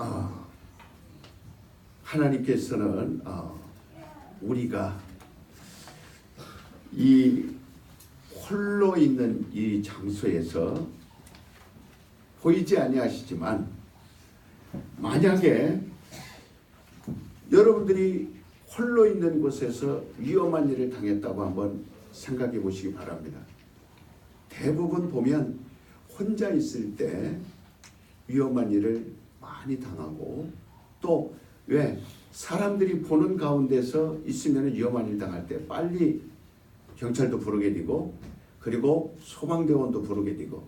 어, 하나님께서는 우리가 이 홀로 있는 이 장소에서 보이지 아니하시지만, 만약에 여러분들이 홀로 있는 곳에서 위험한 일을 당했다고 한번 생각해 보시기 바랍니다. 대부분 보면 혼자 있을 때 위험한 일을 많이 당하고, 또 왜 사람들이 보는 가운데서 있으면 위험한 일 당할 때 빨리 경찰도 부르게 되고, 그리고 소방대원도 부르게 되고,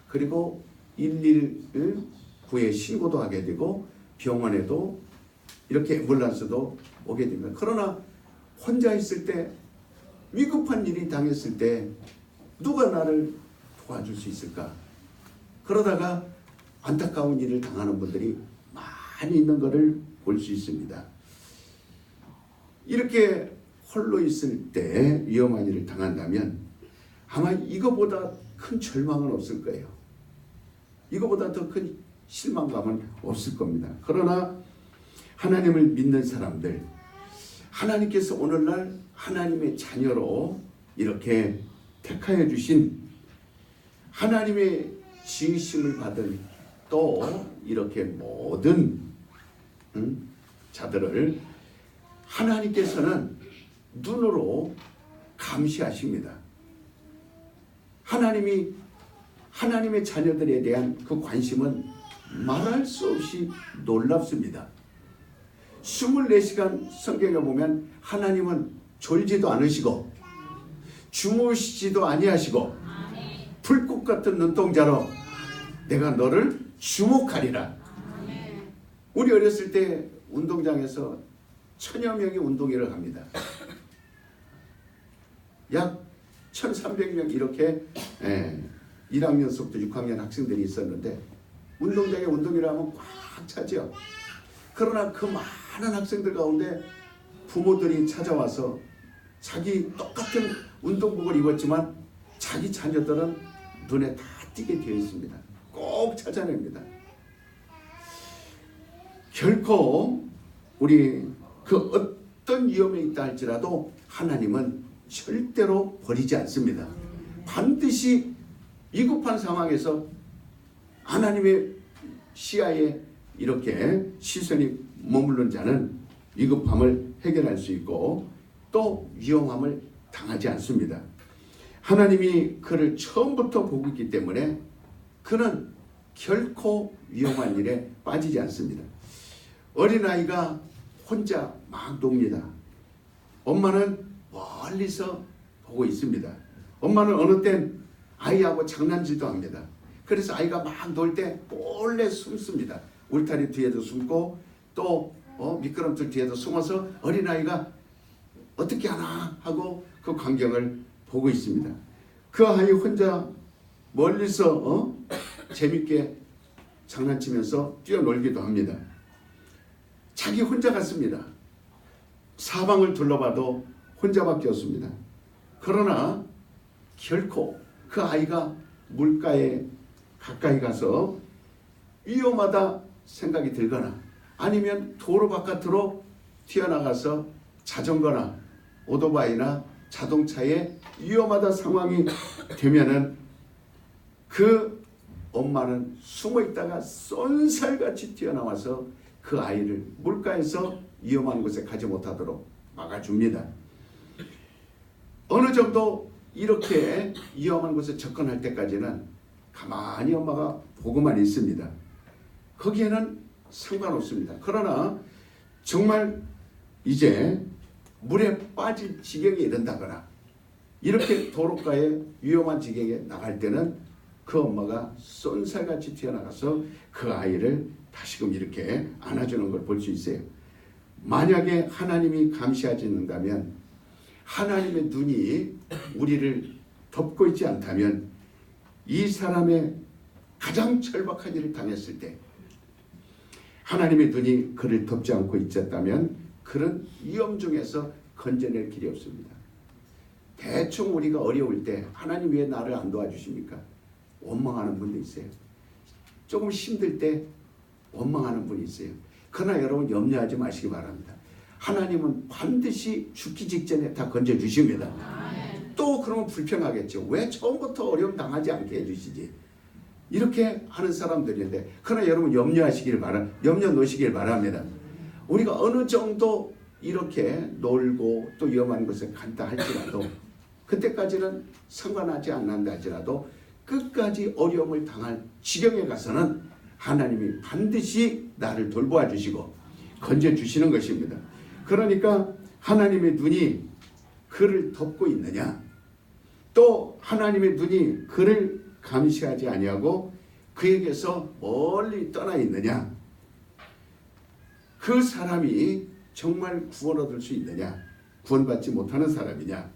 그리고 119에 신고도 하게 되고, 병원에도 이렇게 앰뷸런스도 오게 됩니다. 그러나 혼자 있을 때, 위급한 일이 당했을 때 누가 나를 도와줄 수 있을까? 그러다가 안타까운 일을 당하는 분들이 많이 있는 것을 볼 수 있습니다. 이렇게 홀로 있을 때 위험한 일을 당한다면 아마 이거보다 큰 절망은 없을 거예요. 이거보다 더 큰 실망감은 없을 겁니다. 그러나 하나님을 믿는 사람들, 하나님께서 오늘날 하나님의 자녀로 이렇게 택하여 주신, 하나님의 지으심을 받은 또 이렇게 모든 자들을 하나님께서는 눈으로 감시하십니다. 하나님의 자녀들에 대한 그 관심은 말할 수 없이 놀랍습니다. 24시간 성경에 보면 하나님은 졸지도 않으시고 주무시지도 아니하시고 불꽃 같은 눈동자로 내가 너를 주목하리라. 우리 어렸을 때 운동장에서 1000여 명이 운동회를 합니다. 약 1300명 이렇게 1학년서부터 6학년 학생들이 있었는데, 운동장에 운동회를 하면 꽉 차죠. 그러나 그 많은 학생들 가운데 부모들이 찾아와서 자기 똑같은 운동복을 입었지만 자기 자녀들은 눈에 다 띄게 되어 있습니다. 꼭 찾아냅니다. 결코 우리 그 어떤 위험에 있다 할지라도 하나님은 절대로 버리지 않습니다. 반드시 위급한 상황에서 하나님의 시야에 이렇게 시선이 머무른 자는 위급함을 해결할 수 있고 또 위험함을 당하지 않습니다. 하나님이 그를 처음부터 보고 있기 때문에 그는 결코 위험한 일에 빠지지 않습니다. 어린아이가 혼자 막 놉니다. 엄마는 멀리서 보고 있습니다. 엄마는 어느 땐 아이하고 장난질도 합니다. 그래서 아이가 막 놀 때 몰래 숨습니다. 울타리 뒤에도 숨고 또 미끄럼틀 뒤에도 숨어서 어린아이가 어떻게 하나 하고 그 광경을 보고 있습니다. 그 아이 혼자 멀리서 재밌게 장난치면서 뛰어놀기도 합니다. 자기 혼자 갔습니다. 사방을 둘러봐도 혼자밖에 없습니다. 그러나 결코 그 아이가 물가에 가까이 가서 위험하다 생각이 들거나 아니면 도로 바깥으로 튀어나가서 자전거나 오토바이나 자동차에 위험하다 상황이 되면은 그 엄마는 숨어 있다가 쏜살같이 튀어나와서 그 아이를 물가에서 위험한 곳에 가지 못하도록 막아줍니다. 어느 정도 이렇게 위험한 곳에 접근할 때까지는 가만히 엄마가 보고만 있습니다. 거기에는 상관없습니다. 그러나 정말 이제 물에 빠질 지경에 이른다거나 이렇게 도로가에 위험한 지경에 나갈 때는 그 엄마가 쏜살같이 튀어나가서 그 아이를 다시금 이렇게 안아주는 걸 볼 수 있어요. 만약에 하나님이 감시하지 않는다면, 하나님의 눈이 우리를 덮고 있지 않다면, 이 사람의 가장 절박한 일을 당했을 때 하나님의 눈이 그를 덮지 않고 있었다면 그런 위험 중에서 건져낼 길이 없습니다. 대충 우리가 어려울 때 하나님 왜 나를 안 도와주십니까? 원망하는 분도 있어요. 조금 힘들 때 원망하는 분이 있어요. 그러나 여러분 염려하지 마시기 바랍니다. 하나님은 반드시 죽기 직전에 다 건져주십니다. 또 그러면 불평하겠죠. 왜 처음부터 어려움 당하지 않게 해주시지? 이렇게 하는 사람들인데, 그러나 여러분 염려 놓으시길 바랍니다. 우리가 어느 정도 이렇게 놀고 또 위험한 것에 간다 할지라도, 그때까지는 상관하지 않는다 할지라도 끝까지 어려움을 당할 지경에 가서는 하나님이 반드시 나를 돌보아 주시고 건져 주시는 것입니다. 그러니까 하나님의 눈이 그를 덮고 있느냐, 또 하나님의 눈이 그를 감시하지 아니하고 그에게서 멀리 떠나 있느냐, 그 사람이 정말 구원 얻을 수 있느냐, 구원받지 못하는 사람이냐,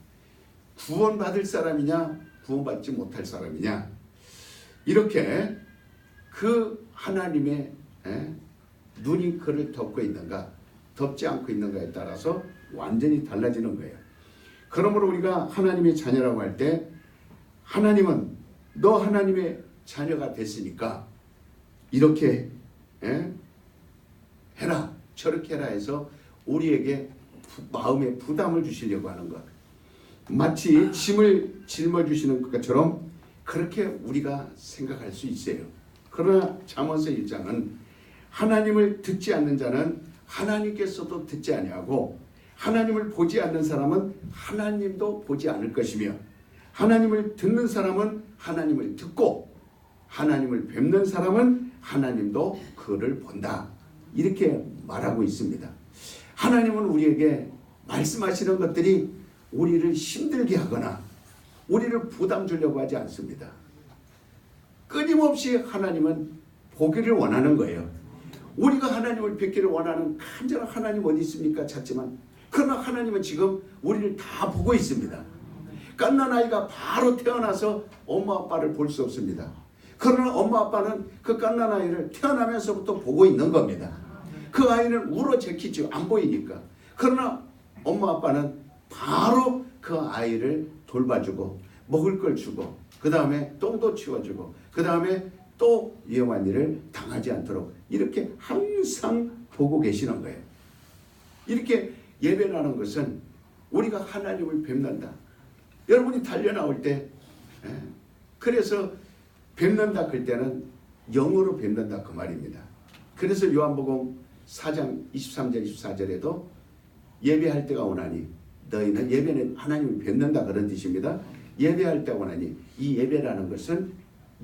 구원받을 사람이냐, 구원받지 못할 사람이냐, 이렇게 그 하나님의 눈이 그를 덮고 있는가 덮지 않고 있는가에 따라서 완전히 달라지는 거예요. 그러므로 우리가 하나님의 자녀라고 할 때, 하나님은 너 하나님의 자녀가 됐으니까 이렇게 해라 저렇게 해라 해서 우리에게 마음의 부담을 주시려고 하는 것, 마치 짐을 짊어주시는 것처럼 그렇게 우리가 생각할 수 있어요. 그러나 잠언서 1장은 하나님을 듣지 않는 자는 하나님께서도 듣지 아니하고 하나님을 보지 않는 사람은 하나님도 보지 않을 것이며 하나님을 듣는 사람은 하나님을 듣고 하나님을 뵙는 사람은 하나님도 그를 본다, 이렇게 말하고 있습니다. 하나님은 우리에게 말씀하시는 것들이 우리를 힘들게 하거나 우리를 부담 주려고 하지 않습니다. 끊임없이 하나님은 보기를 원하는 거예요. 우리가 하나님을 뵙기를 원하는 간절한 하나님 어디 있습니까? 찾지만, 그러나 하나님은 지금 우리를 다 보고 있습니다. 갓난 아이가 바로 태어나서 엄마 아빠를 볼 수 없습니다. 그러나 엄마 아빠는 그 갓난 아이를 태어나면서부터 보고 있는 겁니다. 그 아이는 울어 제키죠. 안 보이니까. 그러나 엄마 아빠는 바로 그 아이를 돌봐주고 먹을 걸 주고 그 다음에 똥도 치워주고 그 다음에 또 위험한 일을 당하지 않도록 이렇게 항상 보고 계시는 거예요. 이렇게 예배라는 것은 우리가 하나님을 뵙는다. 여러분이 달려나올 때, 그래서 뵙는다 그럴 때는 영으로 뵙는다 그 말입니다. 그래서 요한복음 4장 23절 24절에도 예배할 때가 오나니, 너희는 예배는 하나님을 뵙는다 그런 뜻입니다. 예배할 때가 오나니, 이 예배라는 것은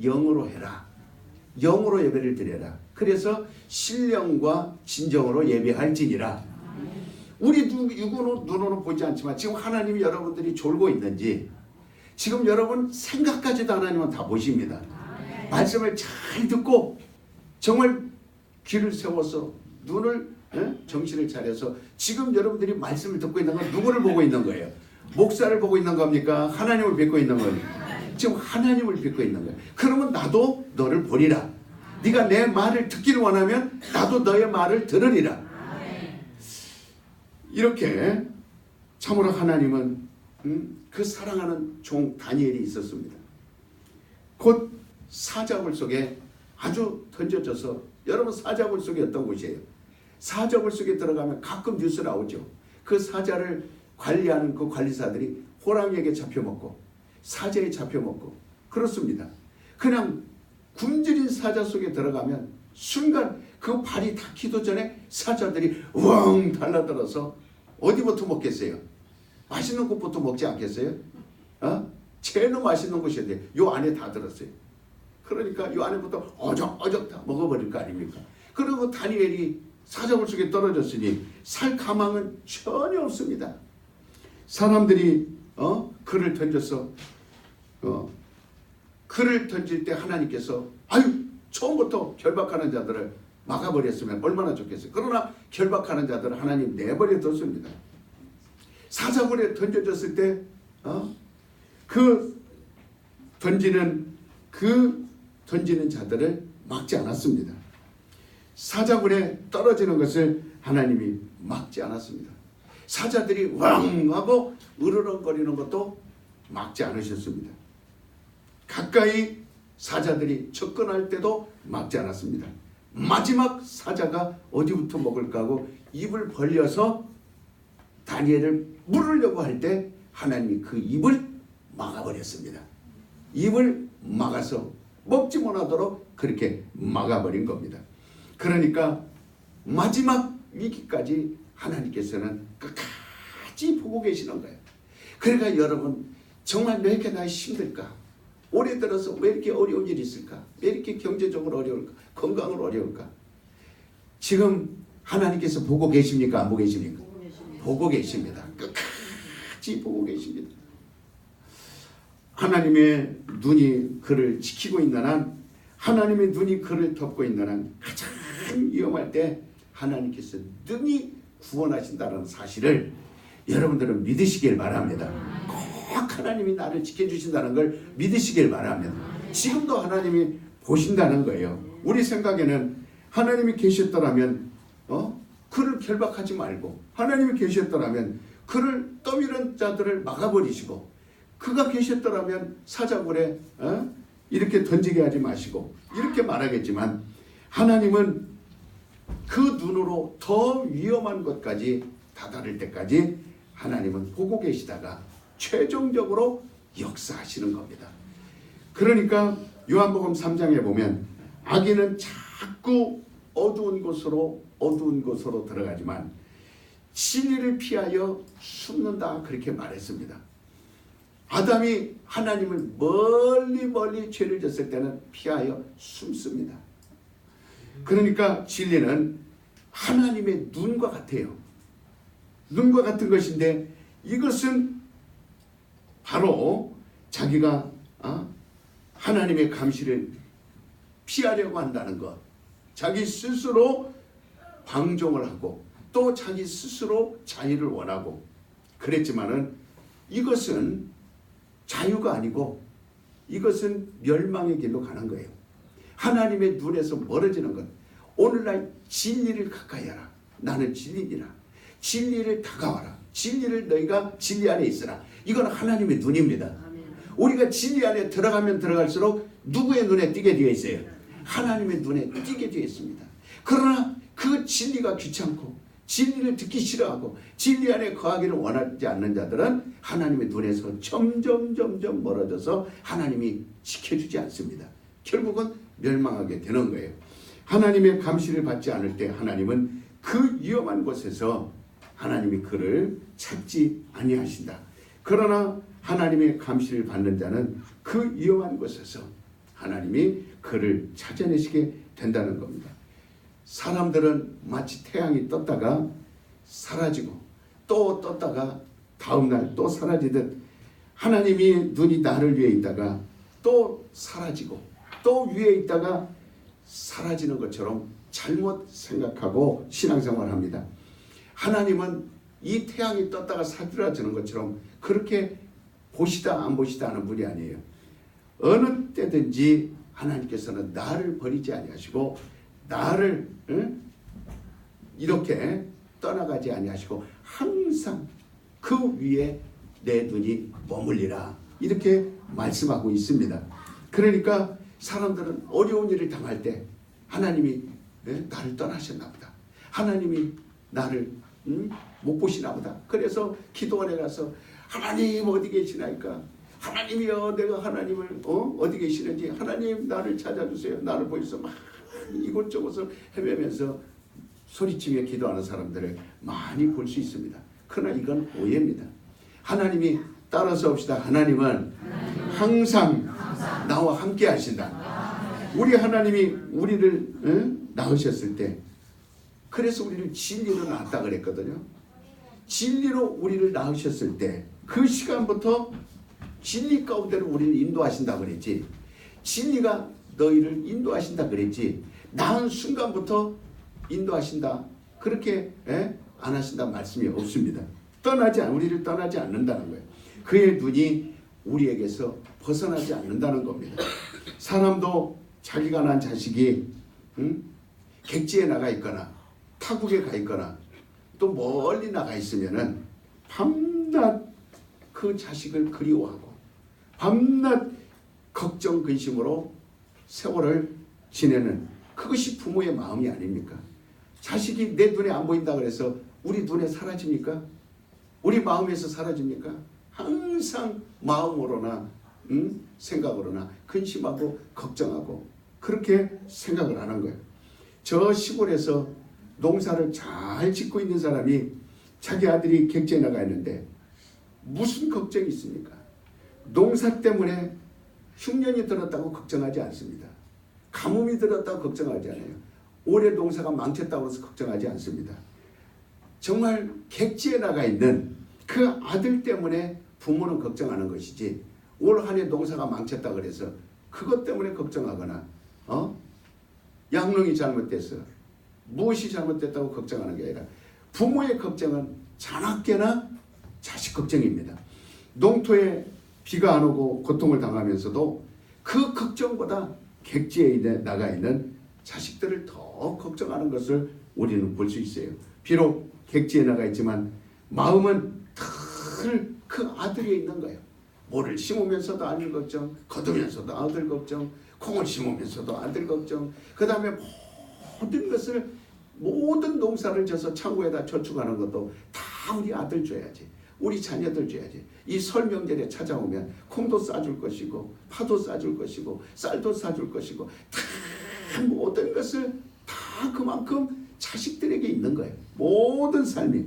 영으로 해라. 영으로 예배를 드려라. 그래서 신령과 진정으로 예배할지니라. 우리 눈으로 보지 않지만 지금 하나님이 여러분들이 졸고 있는지, 지금 여러분 생각까지도 하나님은 다 보십니다. 말씀을 잘 듣고 정말 귀를 세워서 눈을 정신을 차려서 지금 여러분들이 말씀을 듣고 있는 건 누구를 보고 있는 거예요? 목사를 보고 있는 겁니까? 하나님을 뵙고 있는 거예요? 지금 하나님을 뵙고 있는 거예요. 그러면 나도 너를 보리라. 네가 내 말을 듣기를 원하면 나도 너의 말을 들으리라. 이렇게 참으로 하나님은 그 사랑하는 종 다니엘이 있었습니다. 곧 사자굴 속에 아주 던져져서, 여러분 사자굴 속에 어떤 곳이에요? 사자굴 속에 들어가면 가끔 뉴스 나오죠. 그 사자를 관리하는 그 관리사들이 호랑이에게 잡혀먹고 사자에 잡혀먹고 그렇습니다. 그냥 굶주린 사자 속에 들어가면 순간 그 발이 닿기도 전에 사자들이 우엉 달라들어서 어디부터 먹겠어요? 맛있는 곳부터 먹지 않겠어요? 제일 맛있는 곳이어야 돼. 요 안에 다 들었어요. 그러니까 요 안에부터 어적어적 다 먹어버릴 거 아닙니까? 그리고 다니엘이 사자굴 속에 떨어졌으니 살 가망은 전혀 없습니다. 사람들이 그를 던져서 그를 던질 때 하나님께서 처음부터 결박하는 자들을 막아버렸으면 얼마나 좋겠어요. 그러나 결박하는 자들을 하나님 내버려 뒀습니다. 사자굴에 던져졌을 때 그 던지는 자들을 막지 않았습니다. 사자굴에 떨어지는 것을 하나님이 막지 않았습니다. 사자들이 왕 하고 으르렁거리는 것도 막지 않으셨습니다. 가까이 사자들이 접근할 때도 막지 않았습니다. 마지막 사자가 어디부터 먹을까 하고 입을 벌려서 다니엘을 물으려고 할 때 하나님이 그 입을 막아버렸습니다. 입을 막아서 먹지 못하도록 그렇게 막아버린 겁니다. 그러니까 마지막 위기까지 하나님께서는 끝까지 보고 계시는 거예요. 그러니까 여러분, 정말 왜 이렇게 나 힘들까? 올해 들어서 왜 이렇게 어려운 일이 있을까? 왜 이렇게 경제적으로 어려울까? 건강으로 어려울까? 지금 하나님께서 보고 계십니까? 안 보고 계십니까? 보고 계십니다. 끝까지 보고 계십니다. 하나님의 눈이 그를 지키고 있는 한, 하나님의 눈이 그를 덮고 있는 한, 가장 위험할 때 하나님께서 능히 구원하신다는 사실을 여러분들은 믿으시길 바랍니다. 꼭 하나님이 나를 지켜주신다는 걸 믿으시길 바랍니다. 지금도 하나님이 보신다는 거예요. 우리 생각에는 하나님이 계셨더라면 그를 결박하지 말고, 하나님이 계셨더라면 그를 떠미는 자들을 막아버리시고, 그가 계셨더라면 사자굴에 이렇게 던지게 하지 마시고 이렇게 말하겠지만, 하나님은 그 눈으로 더 위험한 것까지 다다를 때까지 하나님은 보고 계시다가 최종적으로 역사하시는 겁니다. 그러니까 요한복음 3장에 보면 악인은 자꾸 어두운 곳으로 들어가지만 진리를 피하여 숨는다, 그렇게 말했습니다. 아담이 하나님을 멀리 죄를 졌을 때는 피하여 숨습니다. 그러니까 진리는 하나님의 눈과 같아요. 눈과 같은 것인데, 이것은 바로 자기가 하나님의 감시를 피하려고 한다는 것, 자기 스스로 방종을 하고 또 자기 스스로 자유를 원하고 그랬지만은, 이것은 자유가 아니고 이것은 멸망의 길로 가는 거예요. 하나님의 눈에서 멀어지는 것. 오늘날 진리를 가까이 하라. 나는 진리니라. 진리를 다가와라. 진리를 너희가 진리 안에 있으라. 이건 하나님의 눈입니다. 우리가 진리 안에 들어가면 들어갈수록 누구의 눈에 띄게 되어 있어요? 하나님의 눈에 띄게 되어 있습니다. 그러나 그 진리가 귀찮고 진리를 듣기 싫어하고 진리 안에 거하기를 원하지 않는 자들은 하나님의 눈에서 점점 멀어져서 하나님이 지켜주지 않습니다. 결국은 멸망하게 되는 거예요. 하나님의 감시를 받지 않을 때 하나님은 그 위험한 곳에서 하나님이 그를 찾지 아니하신다. 그러나 하나님의 감시를 받는 자는 그 위험한 곳에서 하나님이 그를 찾아내시게 된다는 겁니다. 사람들은 마치 태양이 떴다가 사라지고 또 떴다가 다음날 또 사라지듯, 하나님이 눈이 나를 위해 있다가 또 사라지고 또 위에 있다가 사라지는 것처럼 잘못 생각하고 신앙생활을 합니다. 하나님은 이 태양이 떴다가 사라지는 것처럼 그렇게 보시다 안 보시다 하는 분이 아니에요. 어느 때든지 하나님께서는 나를 버리지 아니하시고 나를 이렇게 떠나가지 아니하시고 항상 그 위에 내 눈이 머물리라, 이렇게 말씀하고 있습니다. 그러니까 사람들은 어려운 일을 당할 때 하나님이 나를 떠나셨나 보다, 하나님이 나를 못 보시나 보다. 그래서 기도원에 가서 하나님 어디 계시나이까, 하나님이여 내가 하나님을 어디 계시는지 하나님 나를 찾아주세요, 나를 보여서 막 이곳저곳을 헤매면서 소리치며 기도하는 사람들을 많이 볼 수 있습니다. 그러나 이건 오해입니다. 하나님이 따라서 봅시다. 하나님은 항상 나와 함께 하신다. 우리 하나님이 우리를 낳으셨을 때, 그래서 우리를 진리로 낳았다 그랬거든요. 진리로 우리를 낳으셨을 때 그 시간부터 진리 가운데로 우리를 인도하신다 그랬지, 진리가 너희를 인도하신다 그랬지, 낳은 순간부터 인도하신다 그렇게 안 하신다 말씀이 없습니다. 우리를 떠나지 않는다는 거예요. 그의 눈이 우리에게서 벗어나지 않는다는 겁니다. 사람도 자기가 낳은 자식이 객지에 나가 있거나 타국에 가 있거나 또 멀리 나가 있으면은 밤낮 그 자식을 그리워하고 밤낮 걱정 근심으로 세월을 지내는 그것이 부모의 마음이 아닙니까? 자식이 내 눈에 안 보인다 그래서 우리 눈에 사라집니까? 우리 마음에서 사라집니까? 항상 마음으로나 생각으로나 근심하고 걱정하고 그렇게 생각을 하는 거예요. 저 시골에서 농사를 잘 짓고 있는 사람이 자기 아들이 객지에 나가 있는데 무슨 걱정이 있습니까? 농사 때문에 흉년이 들었다고 걱정하지 않습니다. 가뭄이 들었다고 걱정하지 않아요. 올해 농사가 망쳤다고 해서 걱정하지 않습니다. 정말 객지에 나가 있는 그 아들 때문에 부모는 걱정하는 것이지 올 한 해 농사가 망쳤다 그래서 그것 때문에 걱정하거나 양농이 잘못돼서 무엇이 잘못됐다고 걱정하는 게 아니라 부모의 걱정은 자나깨나 자식 걱정입니다. 농토에 비가 안 오고 고통을 당하면서도 그 걱정보다 객지에 나가 있는 자식들을 더 걱정하는 것을 우리는 볼 수 있어요. 비록 객지에 나가 있지만 마음은 늘 그 아들에 있는 거예요. 모를 심으면서도 아들 걱정, 거두면서도 아들 걱정, 콩을 심으면서도 아들 걱정, 그 다음에 모든 농사를 져서 창고에다 저축하는 것도 다 우리 아들 줘야지, 우리 자녀들 줘야지. 이 설 명절에 찾아오면 콩도 싸줄 것이고 파도 싸줄 것이고 쌀도 싸줄 것이고 다 모든 것을 다 그만큼 자식들에게 있는 거예요. 모든 삶이.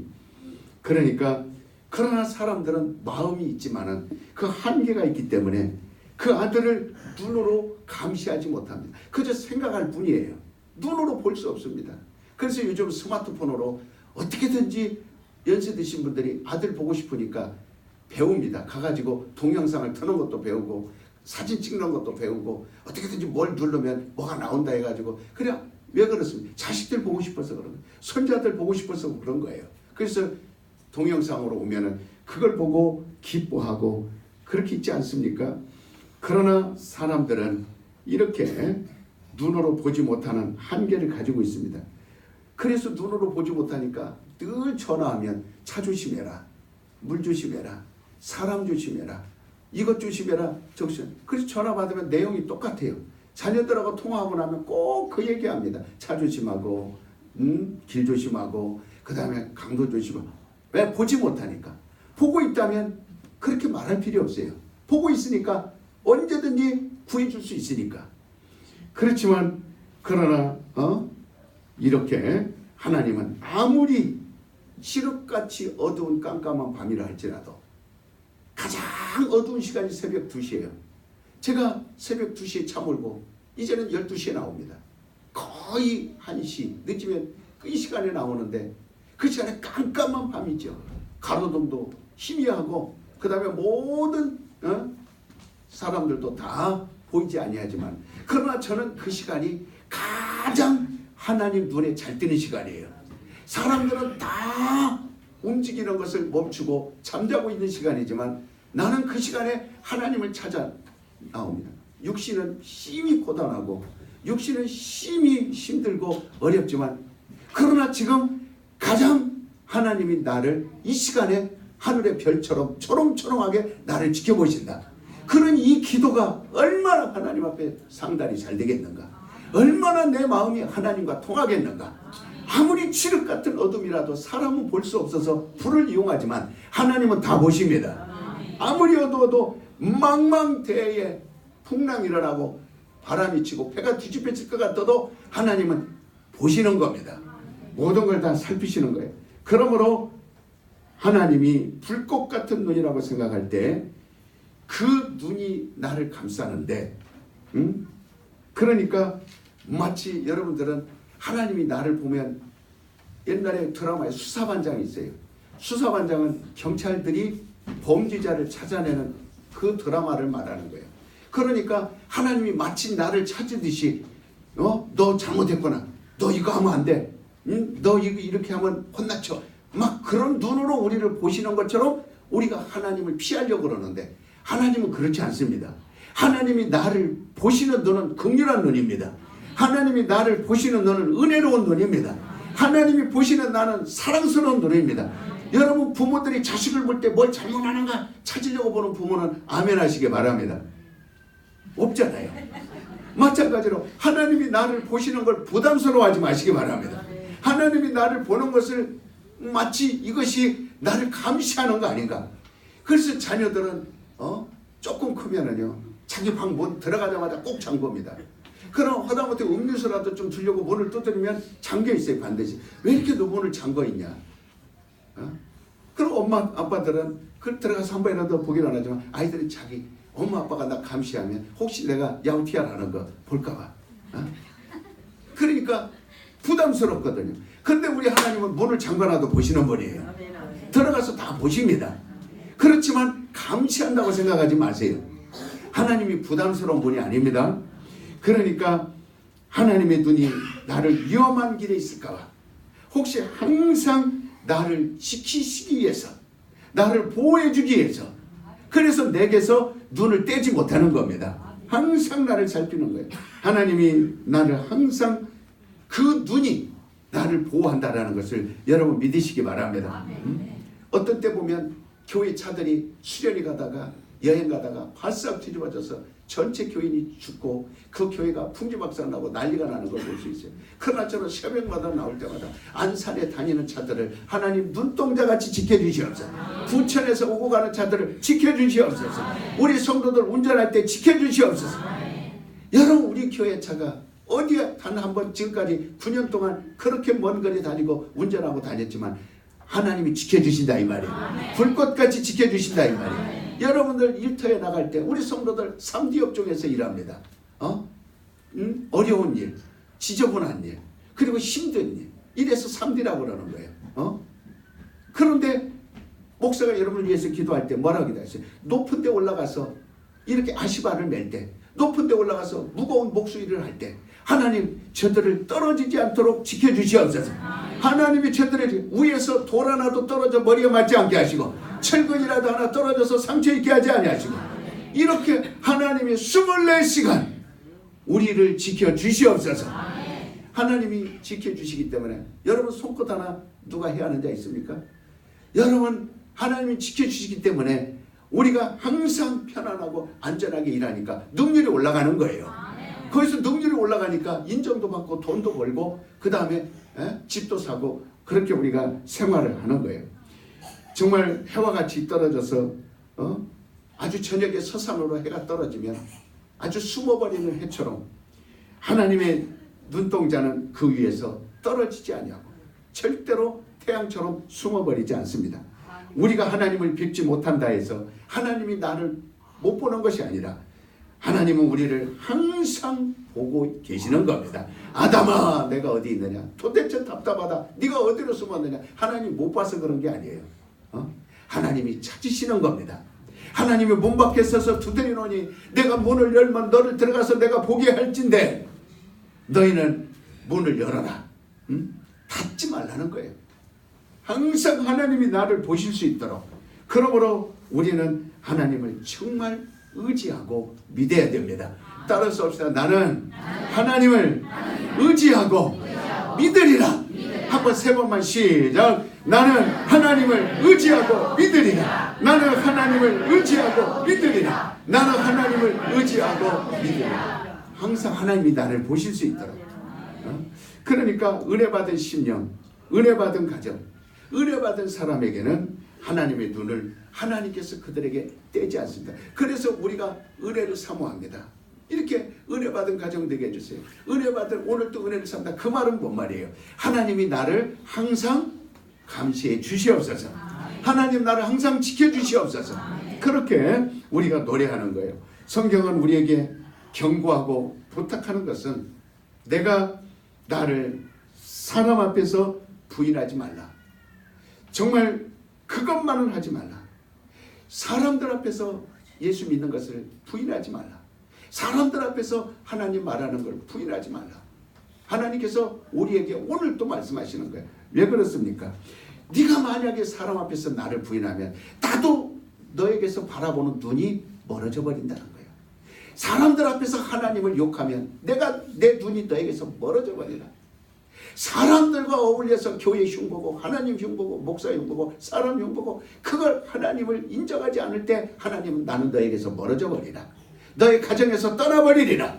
그러나 사람들은 마음이 있지만은 그 한계가 있기 때문에 그 아들을 눈으로 감시하지 못합니다. 그저 생각할 뿐이에요. 눈으로 볼 수 없습니다. 그래서 요즘 스마트폰으로 어떻게든지 연세 드신 분들이 아들 보고 싶으니까 배웁니다. 가가지고 동영상을 트는 것도 배우고 사진 찍는 것도 배우고 어떻게든지 뭘 누르면 뭐가 나온다 해가지고 그래. 왜 그렇습니까? 자식들 보고 싶어서 그런 거예요. 손자들 보고 싶어서 그런 거예요. 그래서 동영상으로 오면은 그걸 보고 기뻐하고 그렇게 있지 않습니까? 그러나 사람들은 이렇게 눈으로 보지 못하는 한계를 가지고 있습니다. 그래서 눈으로 보지 못하니까 늘 전화하면 차 조심해라, 물 조심해라, 사람 조심해라, 이것 조심해라, 그래서 전화 받으면 내용이 똑같아요. 자녀들하고 통화하고 나면 꼭 그 얘기합니다. 차 조심하고 길 조심하고 그 다음에 강도 조심하고. 왜? 보지 못하니까. 보고 있다면 그렇게 말할 필요 없어요. 보고 있으니까 언제든지 구해줄 수 있으니까. 그렇지만 그러나 이렇게 하나님은 아무리 칠흑같이 어두운 깜깜한 밤이라 할지라도 가장 어두운 시간이 새벽 2시예요. 제가 새벽 2시에 차 몰고 이제는 12시에 나옵니다. 거의 1시 늦으면 이 시간에 나오는데 그 시간에 깜깜한 밤이죠. 가로등도 희미하고 그 다음에 모든 사람들도 다 보이지 아니하지만 그러나 저는 그 시간이 가장 하나님 눈에 잘 뜨는 시간이에요. 사람들은 다 움직이는 것을 멈추고 잠자고 있는 시간이지만 나는 그 시간에 하나님을 찾아 나옵니다. 육신은 심히 고단하고 육신은 심히 힘들고 어렵지만 그러나 지금 가장 하나님이 나를 이 시간에 하늘의 별처럼 초롱초롱하게 나를 지켜보신다. 그런 이 기도가 얼마나 하나님 앞에 상달이 잘 되겠는가. 얼마나 내 마음이 하나님과 통하겠는가. 아무리 칠흑 같은 어둠이라도 사람은 볼 수 없어서 불을 이용하지만 하나님은 다 보십니다. 아무리 어두워도 망망대해에 풍랑이 일어나고 바람이 치고 배가 뒤집혀질 것 같아도 하나님은 보시는 겁니다. 모든 걸 다 살피시는 거예요. 그러므로 하나님이 불꽃 같은 눈이라고 생각할 때 그 눈이 나를 감싸는데 그러니까 마치 여러분들은 하나님이 나를 보면 옛날에 드라마에 수사반장이 있어요. 수사반장은 경찰들이 범죄자를 찾아내는 그 드라마를 말하는 거예요. 그러니까 하나님이 마치 나를 찾으듯이 너 잘못했구나. 너 이거 하면 안 돼. 너 이거 이렇게 하면 혼나쳐. 막 그런 눈으로 우리를 보시는 것처럼 우리가 하나님을 피하려고 그러는데 하나님은 그렇지 않습니다. 하나님이 나를 보시는 눈은 긍휼한 눈입니다. 하나님이 나를 보시는 눈은 은혜로운 눈입니다. 하나님이 보시는 나는 사랑스러운 눈입니다. 여러분 부모들이 자식을 볼 때 뭘 잘못하는가 찾으려고 보는 부모는 아멘 하시기 바랍니다. 없잖아요. 마찬가지로 하나님이 나를 보시는 걸 부담스러워하지 마시기 바랍니다. 하나님이 나를 보는 것을 마치 이것이 나를 감시하는 거 아닌가. 그래서 자녀들은 조금 크면은요 자기 방 문 들어가자마자 꼭 잠굽니다. 그럼 하다못해 음료수라도 좀 주려고 문을 두드리면 잠겨 있어요. 반드시. 왜 이렇게 너 문을 잠궈 있냐. 그럼 엄마 아빠들은 들어가서 한 번이라도 보긴 안 하지만 아이들이 자기 엄마 아빠가 나 감시하면 혹시 내가 야우티아라는 거 볼까 봐. 그러니까 부담스럽거든요. 그런데 우리 하나님은 문을 잠궈놔도 보시는 분이에요. 들어가서 다 보십니다. 그렇지만 감시한다고 생각하지 마세요. 하나님이 부담스러운 분이 아닙니다. 그러니까 하나님의 눈이 나를 위험한 길에 있을까 봐 혹시 항상 나를 지키시기 위해서 나를 보호해 주기 위해서 그래서 내게서 눈을 떼지 못하는 겁니다. 항상 나를 살피는 거예요. 하나님이 나를 항상 그 눈이 나를 보호한다라는 것을 여러분 믿으시기 바랍니다. 어떤 때 보면 교회 차들이 수련회 가다가 여행 가다가 바싹 뒤집어져서 전체 교인이 죽고 그 교회가 풍지박산나고 난리가 나는 걸 볼 수 있어요. 그러나 저는 새벽마다 나올 때마다 안산에 다니는 차들을 하나님 눈동자같이 지켜주시옵소서. 부천에서 오고 가는 차들을 지켜주시옵소서. 우리 성도들 운전할 때 지켜주시옵소서. 여러분 우리 교회 차가 어디에 단 한 번 지금까지 9년 동안 그렇게 먼 거리 다니고 운전하고 다녔지만 하나님이 지켜주신다 이 말이에요. 불꽃같이 지켜주신다 이 말이에요. 여러분들 일터에 나갈 때 우리 성도들 3D 업종에서 일합니다. 어려운 일, 지저분한 일, 그리고 힘든 일. 이래서 3D라고 그러는 거예요. 그런데 목사가 여러분을 위해서 기도할 때 뭐라고 기도했어요? 높은 데 올라가서 이렇게 아시바를 맬 때, 높은 데 올라가서 무거운 목수일을 할 때 하나님 저들을 떨어지지 않도록 지켜주시옵소서. 하나님이 저들을 위에서 돌 하나도 떨어져 머리에 맞지 않게 하시고 철근이라도 하나 떨어져서 상처 있게 하지 아니하시고 이렇게 하나님이 24시간 우리를 지켜주시옵소서. 하나님이 지켜주시기 때문에 여러분 손끝 하나 누가 해야 하는 자 있습니까? 여러분 하나님이 지켜주시기 때문에 우리가 항상 편안하고 안전하게 일하니까 능률이 올라가는 거예요. 거기서 능률이 올라가니까 인정도 받고 돈도 벌고 그 다음에 집도 사고 그렇게 우리가 생활을 하는 거예요. 정말 해와 같이 떨어져서 아주 저녁에 서산으로 해가 떨어지면 아주 숨어버리는 해처럼 하나님의 눈동자는 그 위에서 떨어지지 아니하고 절대로 태양처럼 숨어버리지 않습니다. 우리가 하나님을 뵙지 못한다 해서 하나님이 나를 못 보는 것이 아니라 하나님은 우리를 항상 보고 계시는 겁니다. 아담아 내가 어디 있느냐 도대체 답답하다 네가 어디로 숨었느냐. 하나님 못 봐서 그런 게 아니에요. 하나님이 찾으시는 겁니다. 하나님이 문 밖에 서서 두드리노니 내가 문을 열면 너를 들어가서 내가 보게 할진대 너희는 문을 열어라. 닫지 말라는 거예요. 항상 하나님이 나를 보실 수 있도록. 그러므로 우리는 하나님을 정말 의지하고 믿어야 됩니다. 따라서 합시다. 나는 하나님을 의지하고 믿으리라. 한번 세 번만 시작. 나는 하나님을 의지하고 믿으리라. 나는 하나님을 의지하고 믿으리라. 나는 하나님을 의지하고 믿으리라. 항상 하나님이 나를 보실 수 있도록. 그러니까 은혜 받은 심령, 은혜 받은 가정, 은혜 받은 사람에게는 하나님의 눈을 하나님께서 그들에게 떼지 않습니다. 그래서 우리가 은혜를 사모합니다. 이렇게 은혜 받은 가정 되게 해주세요. 은혜 받은 오늘도 은혜를 삼다. 그 말은 뭔 말이에요? 하나님이 나를 항상 감시해 주시옵소서. 하나님 나를 항상 지켜주시옵소서. 그렇게 우리가 노래하는 거예요. 성경은 우리에게 경고하고 부탁하는 것은 내가 나를 사람 앞에서 부인하지 말라. 정말 그것만은 하지 말라. 사람들 앞에서 예수 믿는 것을 부인하지 말라. 사람들 앞에서 하나님 말하는 걸 부인하지 말라. 하나님께서 우리에게 오늘 또 말씀하시는 거예요. 왜 그렇습니까? 네가 만약에 사람 앞에서 나를 부인하면 나도 너에게서 바라보는 눈이 멀어져 버린다는 거예요. 사람들 앞에서 하나님을 욕하면 내 눈이 너에게서 멀어져 버리라. 사람들과 어울려서 교회 흉보고 하나님 흉보고 목사 흉보고 사람 흉보고 그걸 하나님을 인정하지 않을 때 하나님은 나는 너에게서 멀어져 버리라. 너의 가정에서 떠나버리리라.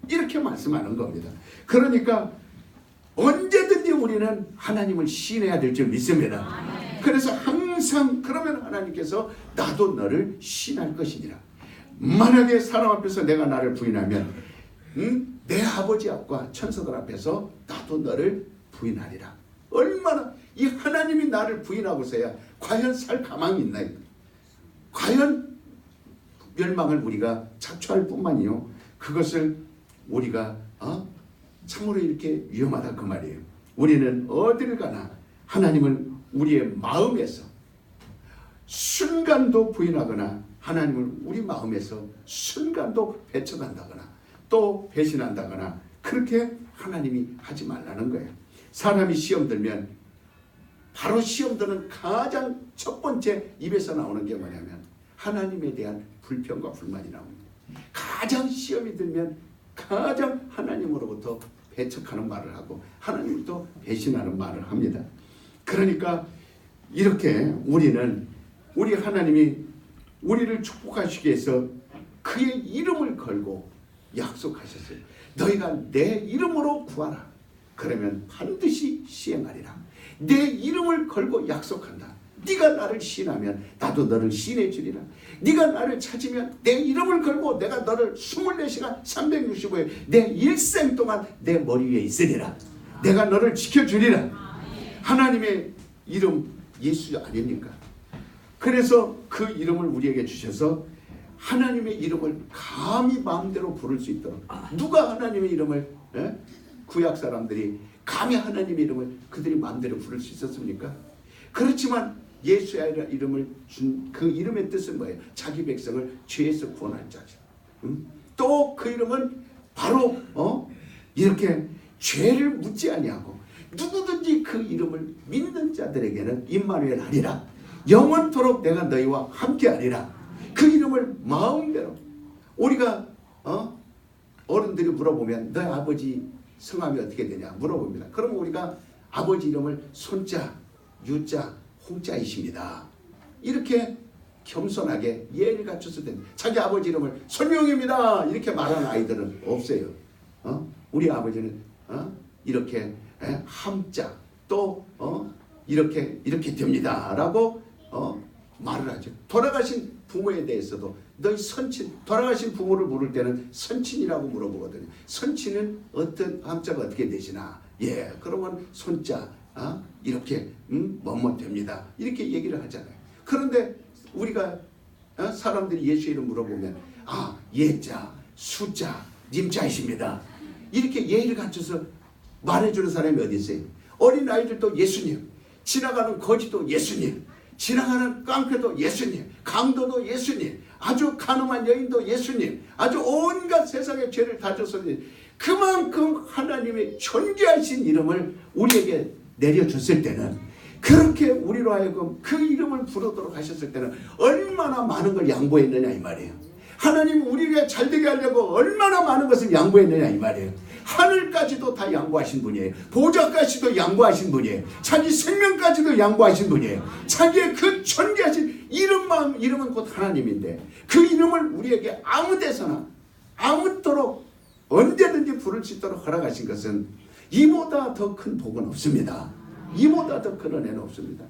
이렇게 말씀하는 겁니다. 그러니까 언제든지 우리는 하나님을 신해야 될 줄 믿습니다. 그래서 항상 그러면 하나님께서 나도 너를 신할 것이니라. 만약에 사람 앞에서 내가 나를 부인하면 내 아버지 앞과 천사들 앞에서 나도 너를 부인하리라. 얼마나 이 하나님이 나를 부인하고서야 과연 살 가망이 있나? 과연 멸망을 우리가 자초할 뿐만이요, 그것을 우리가 참으로 이렇게 위험하다 그 말이에요. 우리는 어디를 가나 하나님을 우리의 마음에서 순간도 부인하거나 하나님을 우리 마음에서 순간도 배척한다거나 또 배신한다거나 그렇게 하나님이 하지 말라는 거예요. 사람이 시험 들면 바로 시험 드는 가장 첫 번째 입에서 나오는 게 뭐냐면 하나님에 대한 불평과 불만이 나옵니다. 가장 시험이 들면 가장 하나님으로부터 배척하는 말을 하고 하나님부터 배신하는 말을 합니다. 그러니까 이렇게 우리는 우리 하나님이 우리를 축복하시기 위해서 그의 이름을 걸고 약속하셨어요. 너희가 내 이름으로 구하라. 그러면 반드시 시행하리라. 내 이름을 걸고 약속한다. 네가 나를 신하면 나도 너를 신해 주리라. 네가 나를 찾으면 내 이름을 걸고 내가 너를 24시간 365일 내 일생 동안 내 머리 위에 있으리라. 내가 너를 지켜주리라. 하나님의 이름 예수 아닙니까? 그래서 그 이름을 우리에게 주셔서 하나님의 이름을 감히 마음대로 부를 수 있도록, 누가 하나님의 이름을 구약 사람들이 감히 하나님의 이름을 그들이 마음대로 부를 수 있었습니까? 그렇지만 예수의 이름을 준 그 이름의 뜻은 뭐예요? 자기 백성을 죄에서 구원할 자죠. 또 그 이름은 바로 이렇게 죄를 묻지 아니하고 누구든지 그 이름을 믿는 자들에게는 임마누엘 하리라. 영원토록 내가 너희와 함께하리라. 그 이름을 마음대로 우리가 어른들이 물어보면 너희 아버지 성함이 어떻게 되냐 물어봅니다. 그럼 우리가 아버지 이름을 손자, 유자, 홍자이십니다. 이렇게 겸손하게 예를 갖춰서 됩니다. 자기 아버지 이름을 손용입니다. 이렇게 말하는 아이들은 없어요. 우리 아버지는 이렇게 함자 또 이렇게 됩니다. 라고 말을 하죠. 돌아가신 부모에 대해서도 너희 선친, 돌아가신 부모를 물을 때는 선친이라고 물어보거든요. 선친은 어떤 함자가 어떻게 되시나? 예, 그러면 손자 이렇게 뭐뭐 됩니다. 이렇게 얘기를 하잖아요. 그런데 우리가 사람들이 예수 이름 물어보면 예자, 수자, 님자이십니다. 이렇게 예의를 갖춰서 말해주는 사람이 어디 있어요? 어린 아이들도 예수님, 지나가는 거지도 예수님, 지나가는 깡패도 예수님, 강도도 예수님, 아주 가늠한 여인도 예수님, 아주 온갖 세상의 죄를 다 졌었는데 그만큼 하나님의 존귀하신 이름을 우리에게 내려줬을 때는, 그렇게 우리로 하여금 그 이름을 부르도록 하셨을 때는 얼마나 많은 걸 양보했느냐 이 말이에요. 하나님 우리가 잘되게 하려고 얼마나 많은 것을 양보했느냐 이 말이에요. 하늘까지도 다 양보하신 분이에요. 보좌까지도 양보하신 분이에요. 자기 생명까지도 양보하신 분이에요. 자기의 그 존귀하신 이름은 곧 하나님인데 그 이름을 우리에게 아무 데서나 아무토록 언제든지 부를 수 있도록 허락하신 것은 이보다 더 큰 복은 없습니다. 이보다 더 큰 은혜는 없습니다.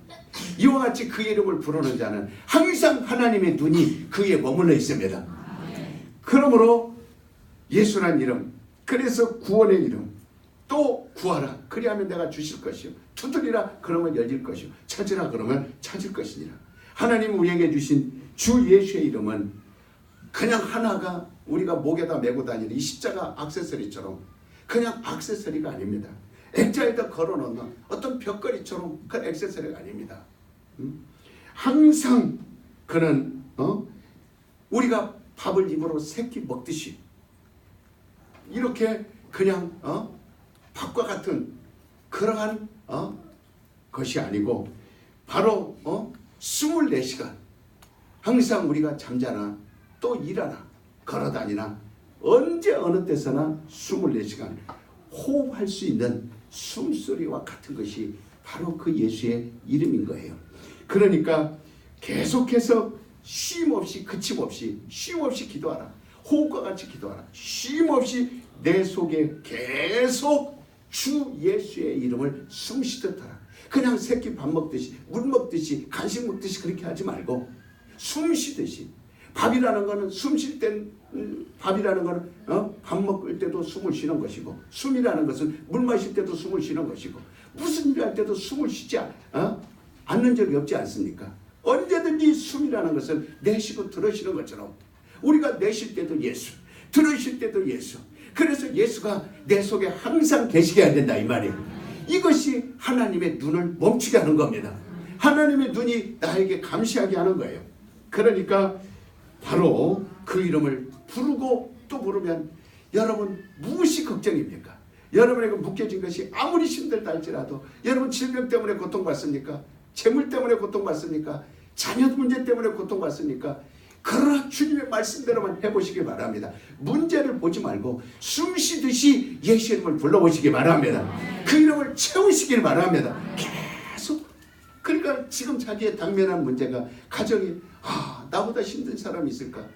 이와 같이 그 이름을 부르는 자는 항상 하나님의 눈이 그에 머물러 있습니다. 그러므로 예수란 이름, 그래서 구원의 이름, 또 구하라 그리하면 내가 주실 것이요, 두드리라 그러면 열릴 것이요, 찾으라 그러면 찾을 것이니라. 하나님 우리에게 주신 주 예수의 이름은 그냥 하나가 우리가 목에다 메고 다니는 이 십자가 액세서리처럼 그냥 액세서리가 아닙니다. 액자에다 걸어놓는 어떤 벽걸이처럼 그 액세서리가 아닙니다. 항상 그는 우리가 밥을 입으로 새끼 먹듯이 이렇게 그냥 밥과 같은 그러한 것이 아니고 바로 24시간 항상 우리가 잠자나 또 일하나 걸어다니나 언제 어느 때서나 24시간 호흡할 수 있는 숨소리와 같은 것이 바로 그 예수의 이름인 거예요. 그러니까 계속해서 쉼없이 그침없이 쉼없이 기도하라. 호흡과 같이 기도하라. 쉼없이 내 속에 계속 주 예수의 이름을 숨쉬듯 하라. 그냥 새끼 밥 먹듯이 물 먹듯이 간식 먹듯이 그렇게 하지 말고 숨쉬듯이. 밥이라는 거는 숨쉴 땐 밥이라는 거는 밥 먹을 때도 숨을 쉬는 것이고, 숨이라는 것은 물 마실 때도 숨을 쉬는 것이고, 무슨 일 할 때도 숨을 쉬지 않는 적이 없지 않습니까? 언제든지 숨이라는 것은 내쉬고 들으시는 것처럼 우리가 내쉴 때도 예수, 들으실 때도 예수. 그래서 예수가 내 속에 항상 계시게 해야 된다 이 말이에요. 이것이 하나님의 눈을 멈추게 하는 겁니다. 하나님의 눈이 나에게 감시하게 하는 거예요. 그러니까 바로 그 이름을 부르고 또 부르면 여러분 무엇이 걱정입니까? 여러분에게 묶여진 것이 아무리 힘들다 할지라도 여러분 질병 때문에 고통받습니까? 재물 때문에 고통받습니까? 자녀 문제 때문에 고통받습니까? 그러나 주님의 말씀대로만 해보시기 바랍니다. 문제를 보지 말고 숨쉬듯이 예수 이름을 불러보시기 바랍니다. 그 이름을 채우시길 바랍니다. 계속. 그러니까 지금 자기의 당면한 문제가 가정이 나보다 힘든 사람이 있을까?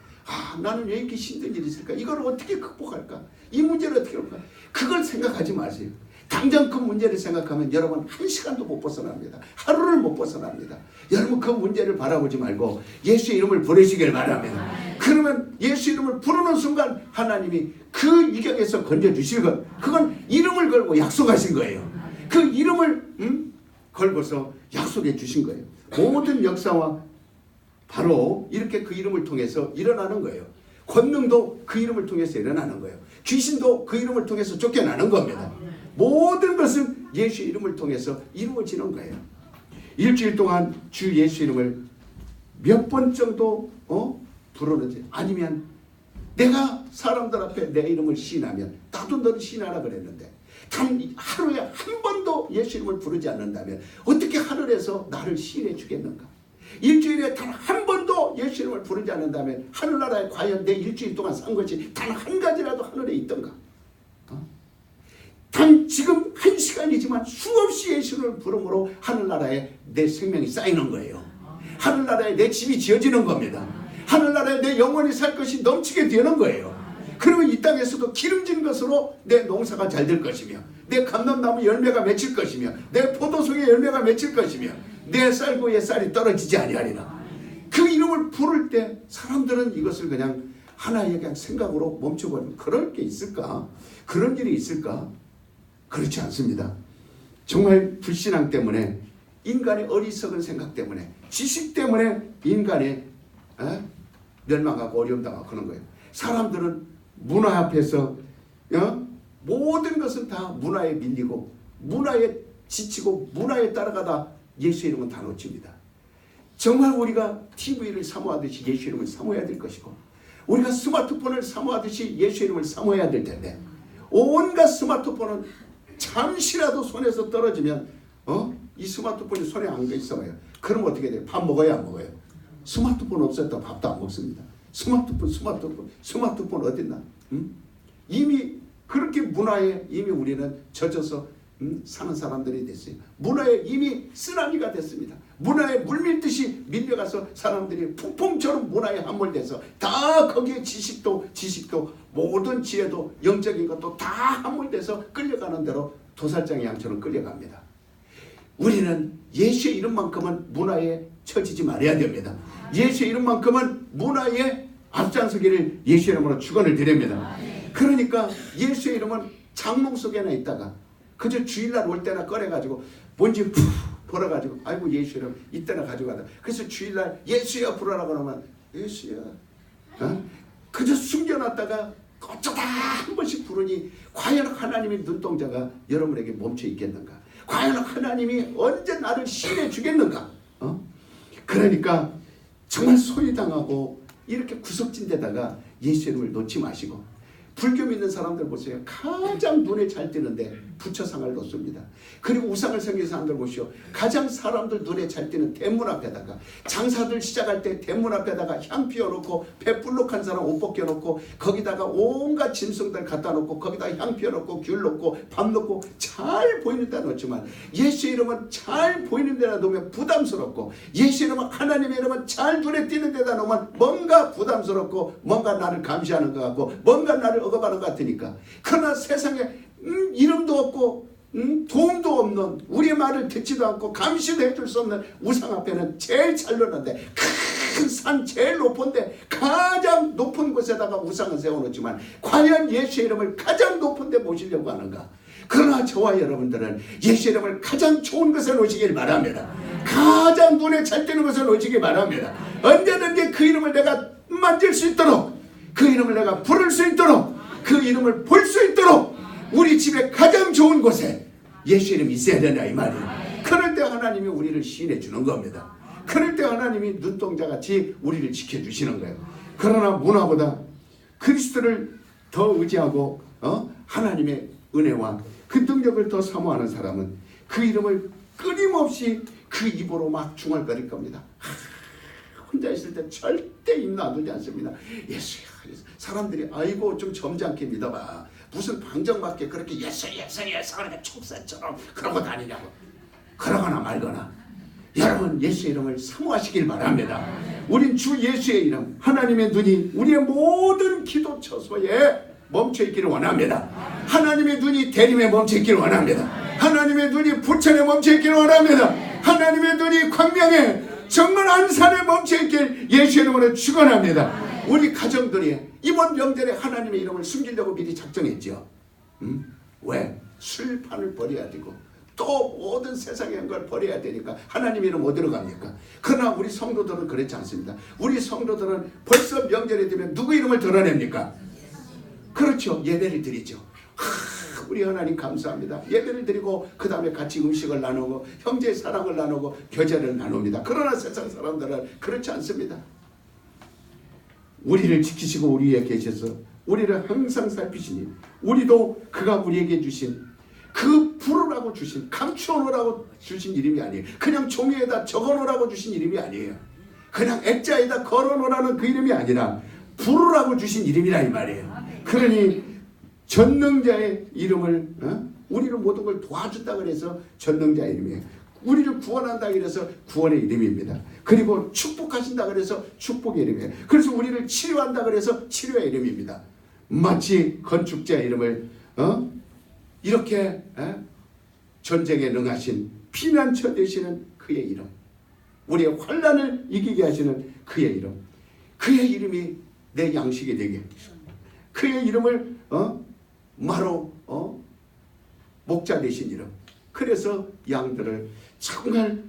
나는 왜 이렇게 힘든 일이 있을까? 이걸 어떻게 극복할까? 이 문제를 어떻게 할까? 그걸 생각하지 마세요. 당장 그 문제를 생각하면 여러분 한 시간도 못 벗어납니다. 하루를 못 벗어납니다. 여러분 그 문제를 바라보지 말고 예수의 이름을 부르시길 바랍니다. 그러면 예수 이름을 부르는 순간 하나님이 그 위경에서 건져주실 것, 그건 이름을 걸고 약속하신 거예요. 그 이름을 걸고서 약속해 주신 거예요. 모든 역사와 바로 이렇게 그 이름을 통해서 일어나는 거예요. 권능도 그 이름을 통해서 일어나는 거예요. 귀신도 그 이름을 통해서 쫓겨나는 겁니다. 모든 것은 예수 이름을 통해서 이루어지는 거예요. 일주일 동안 주 예수 이름을 몇 번 정도 부르는지, 아니면 내가 사람들 앞에 내 이름을 시인하면, 나도 너를 시인하라 그랬는데 단 하루에 한 번도 예수 이름을 부르지 않는다면 어떻게 하늘에서 나를 시인해 주겠는가? 일주일에 단 한 번도 예수 이름을 부르지 않는다면 하늘나라에 과연 내 일주일 동안 산 것이 단 한 가지라도 하늘에 있던가? 단 지금 한 시간이지만 수없이 예수를 부름으로 하늘나라에 내 생명이 쌓이는 거예요. 하늘나라에 내 집이 지어지는 겁니다. 하늘나라에 내 영원히 살 것이 넘치게 되는 거예요. 그러면 이 땅에서도 기름진 것으로 내 농사가 잘 될 것이며, 내 감람나무 열매가 맺힐 것이며, 내 포도송의 열매가 맺힐 것이며, 내 쌀고의 쌀이 떨어지지 아니하리라. 그 이름을 부를 때 사람들은 이것을 그냥 하나의 그냥 생각으로 멈춰버리면, 그럴 게 있을까? 그런 일이 있을까? 그렇지 않습니다. 정말 불신앙 때문에, 인간의 어리석은 생각 때문에, 지식 때문에 인간의 멸망하고 어려움 당하고 그런 거예요. 사람들은 문화 앞에서 모든 것은 다 문화에 밀리고, 문화에 지치고, 문화에 따라가다 예수 이름은 다 놓칩니다. 정말 우리가 TV를 사모하듯이 예수 이름을 사모해야 될 것이고, 우리가 스마트폰을 사모하듯이 예수 이름을 사모해야 될 텐데, 온갖 스마트폰은 잠시라도 손에서 떨어지면 이 스마트폰이 손에 안 있어요. 그럼 어떻게 돼요? 밥 먹어야 안 먹어요? 스마트폰 없었다 밥도 안 먹습니다. 스마트폰 어딨나? 이미 그렇게 문화에 이미 우리는 젖어서 사는 사람들이 됐어요. 모나에 이미 쓰나미가 됐습니다. 모나에 물밀듯이 밀려가서 사람들이 폭풍처럼 모나에 함몰돼서 다 거기에 지식도 모든 지혜도 영적인 것도 다 함몰돼서 끌려가는 대로 도살장의 양처럼 끌려갑니다. 우리는 예수의 이름만큼은 문화에 처지지 말아야 됩니다. 예수의 이름만큼은 문화에 앞장서기를 예수의 이름으로 축원을 드립니다. 그러니까 예수의 이름은 장롱 속에나 있다가 그저 주일날 올 때나 꺼내가지고 뭔지 푹 벌어가지고 아이고 예수 이름 이때나 가져가다. 그래서 주일날 예수야 부르라고 하면 예수야 그저 숨겨놨다가 어쩌다 한 번씩 부르니 과연 하나님의 눈동자가 여러분에게 멈춰 있겠는가? 과연 하나님이 언제 나를 시인해 주겠는가? 그러니까 정말 소외당하고 이렇게 구석진 데다가 예수 이름을 놓지 마시고 불교 믿는 사람들 보세요. 가장 눈에 잘 띄는데 부처상을 놓습니다. 그리고 우상을 섬기는 사람들 보시오. 가장 사람들 눈에 잘 띄는 대문 앞에다가, 장사들 시작할 때 대문 앞에다가 향 피워놓고, 배불룩한 사람 옷 벗겨놓고, 거기다가 온갖 짐승들 갖다 놓고, 거기다 향 피워놓고, 귤 놓고, 밥 놓고, 잘 보이는 데다 놓지만, 예수 이름은 잘 보이는 데다 놓으면 부담스럽고, 예수 이름은, 하나님의 이름은 잘 눈에 띄는 데다 놓으면 뭔가 부담스럽고, 뭔가 나를 감시하는 것 같고, 뭔가 나를 억압하는 것 같으니까. 그러나 세상에 이름도 없고 도움도 없는, 우리의 말을 듣지도 않고 감시도 해줄 수 없는 우상 앞에는 제일 잘 놓는데, 큰 산 제일 높은데 가장 높은 곳에다가 우상을 세워놓지만 과연 예수의 이름을 가장 높은 데 모시려고 하는가? 그러나 저와 여러분들은 예수 이름을 가장 좋은 것에 놓으시길 바랍니다. 가장 눈에 잘 띄는 것에 놓으시길 바랍니다. 언제든지 그 이름을 내가 만질 수 있도록, 그 이름을 내가 부를 수 있도록, 그 이름을 볼 수 있도록 우리 집에 가장 좋은 곳에 예수 이름이 있어야 된다 이 말이에요. 그럴 때 하나님이 우리를 시인해 주는 겁니다. 그럴 때 하나님이 눈동자같이 우리를 지켜주시는 거예요. 그러나 문화보다 그리스도를 더 의지하고 하나님의 은혜와 그 능력을 더 사모하는 사람은 그 이름을 끊임없이 그 입으로 막 중얼거릴 겁니다. 혼자 있을 때 절대 입 놔두지 않습니다. 예수야. 사람들이 아이고 좀 점잖게 믿어봐. 무슨 방정맞게 그렇게 예수 그렇게 촉사처럼 그러고 다니냐고. 그러거나 말거나. 여러분 예수 이름을 사모하시길 바랍니다. 우린 주 예수의 이름, 하나님의 눈이 우리의 모든 기도 처소에 멈춰있기를 원합니다. 하나님의 눈이 대림에 멈춰있기를 원합니다. 하나님의 눈이 부천에 멈춰있기를 원합니다. 하나님의 눈이 광명에 정말 안산에 멈춰있길 예수 이름으로 축원합니다. 우리 가정들이 이번 명절에 하나님의 이름을 숨기려고 미리 작정했죠. 왜? 술판을 버려야 되고 또 모든 세상의 걸 버려야 되니까 하나님의 이름 어디로 갑니까? 그러나 우리 성도들은 그렇지 않습니다. 우리 성도들은 벌써 명절이 되면 누구 이름을 드러냅니까? 그렇죠. 예배를 드리죠. 우리 하나님 감사합니다. 예배를 드리고 그 다음에 같이 음식을 나누고 형제의 사랑을 나누고 교제를 나눕니다. 그러나 세상 사람들은 그렇지 않습니다. 우리를 지키시고 우리 위에 계셔서 우리를 항상 살피시니, 우리도 그가 우리에게 주신 그 부르라고 주신, 감추어놓으라고 주신 이름이 아니에요. 그냥 종이에다 적어놓으라고 주신 이름이 아니에요. 그냥 액자에다 걸어놓으라는 그 이름이 아니라 부르라고 주신 이름이라 이 말이에요. 그러니 전능자의 이름을, 우리를 모든 걸 도와준다 그래서 전능자의 이름이에요. 우리를 구원한다 그래서 구원의 이름입니다. 그리고 축복하신다 그래서 축복의 이름이에요. 그래서 우리를 치료한다 그래서 치료의 이름입니다. 마치 건축자의 이름을 이렇게 전쟁에 능하신 피난처 되시는 그의 이름, 우리의 환난을 이기게 하시는 그의 이름, 그의 이름이 내 양식이 되게, 그의 이름을 마로 목자 되신 이름. 그래서 양들을 정말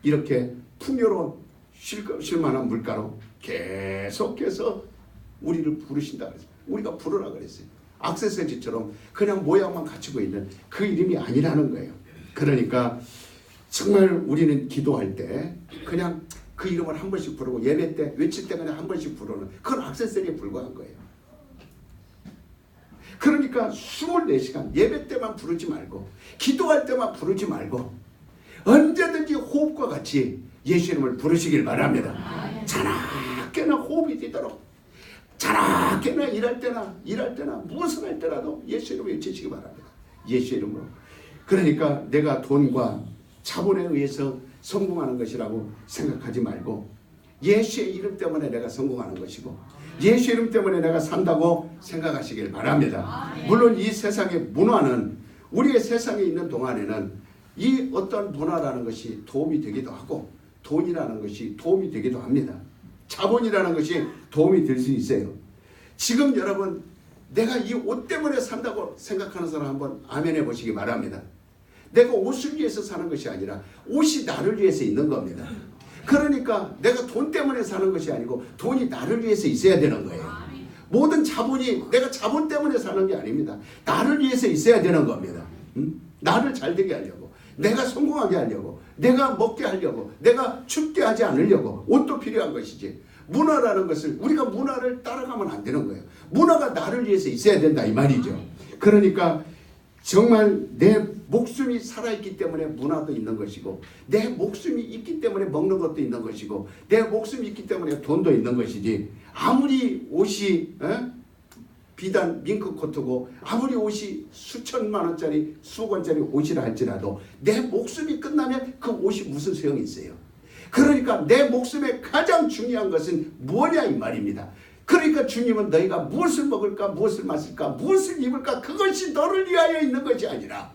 이렇게 풍요로운 쉴만한 물가로 계속해서 우리를 부르신다 그랬어요. 우리가 부르라 그랬어요. 액세서리처럼 그냥 모양만 갖추고 있는 그 이름이 아니라는 거예요. 그러니까 정말 우리는 기도할 때 그냥 그 이름을 한 번씩 부르고, 예배 때 외칠 때 그냥 한 번씩 부르는 그건 액세서리에 불과한 거예요. 그러니까 24시간 예배 때만 부르지 말고 기도할 때만 부르지 말고 언제든지 호흡과 같이 예수 이름을 부르시길 바랍니다. 자나깨나 호흡이 되도록, 자나깨나 일할 때나 무엇을 할 때라도 예수 이름을 외치시기 바랍니다. 예수 이름으로. 그러니까 내가 돈과 자본에 의해서 성공하는 것이라고 생각하지 말고 예수의 이름 때문에 내가 성공하는 것이고 예수 이름 때문에 내가 산다고 생각하시길 바랍니다. 물론 이 세상의 문화는, 우리의 세상에 있는 동안에는 이 어떤 문화라는 것이 도움이 되기도 하고 돈이라는 것이 도움이 되기도 합니다. 자본이라는 것이 도움이 될 수 있어요. 지금 여러분, 내가 이 옷 때문에 산다고 생각하는 사람 한번 아멘해 보시기 바랍니다. 내가 옷을 위해서 사는 것이 아니라 옷이 나를 위해서 있는 겁니다. 그러니까 내가 돈 때문에 사는 것이 아니고 돈이 나를 위해서 있어야 되는 거예요. 모든 자본이 내가 자본 때문에 사는 게 아닙니다. 나를 위해서 있어야 되는 겁니다. 나를 잘 되게 하려고, 내가 성공하게 하려고, 내가 먹게 하려고, 내가 춥게 하지 않으려고 옷도 필요한 것이지, 문화라는 것을 우리가 문화를 따라가면 안 되는 거예요. 문화가 나를 위해서 있어야 된다 이 말이죠. 그러니까 정말 내 목숨이 살아있기 때문에 문화도 있는 것이고 내 목숨이 있기 때문에 먹는 것도 있는 것이고 내 목숨이 있기 때문에 돈도 있는 것이지 아무리 옷이 비단 밍크 코트고 아무리 옷이 수천만 원짜리 수억 원짜리 옷이라 할지라도 내 목숨이 끝나면 그 옷이 무슨 소용이 있어요. 그러니까 내 목숨에 가장 중요한 것은 뭐냐 이 말입니다. 그러니까 주님은 너희가 무엇을 먹을까 무엇을 마실까 무엇을 입을까 그것이 너를 위하여 있는 것이 아니라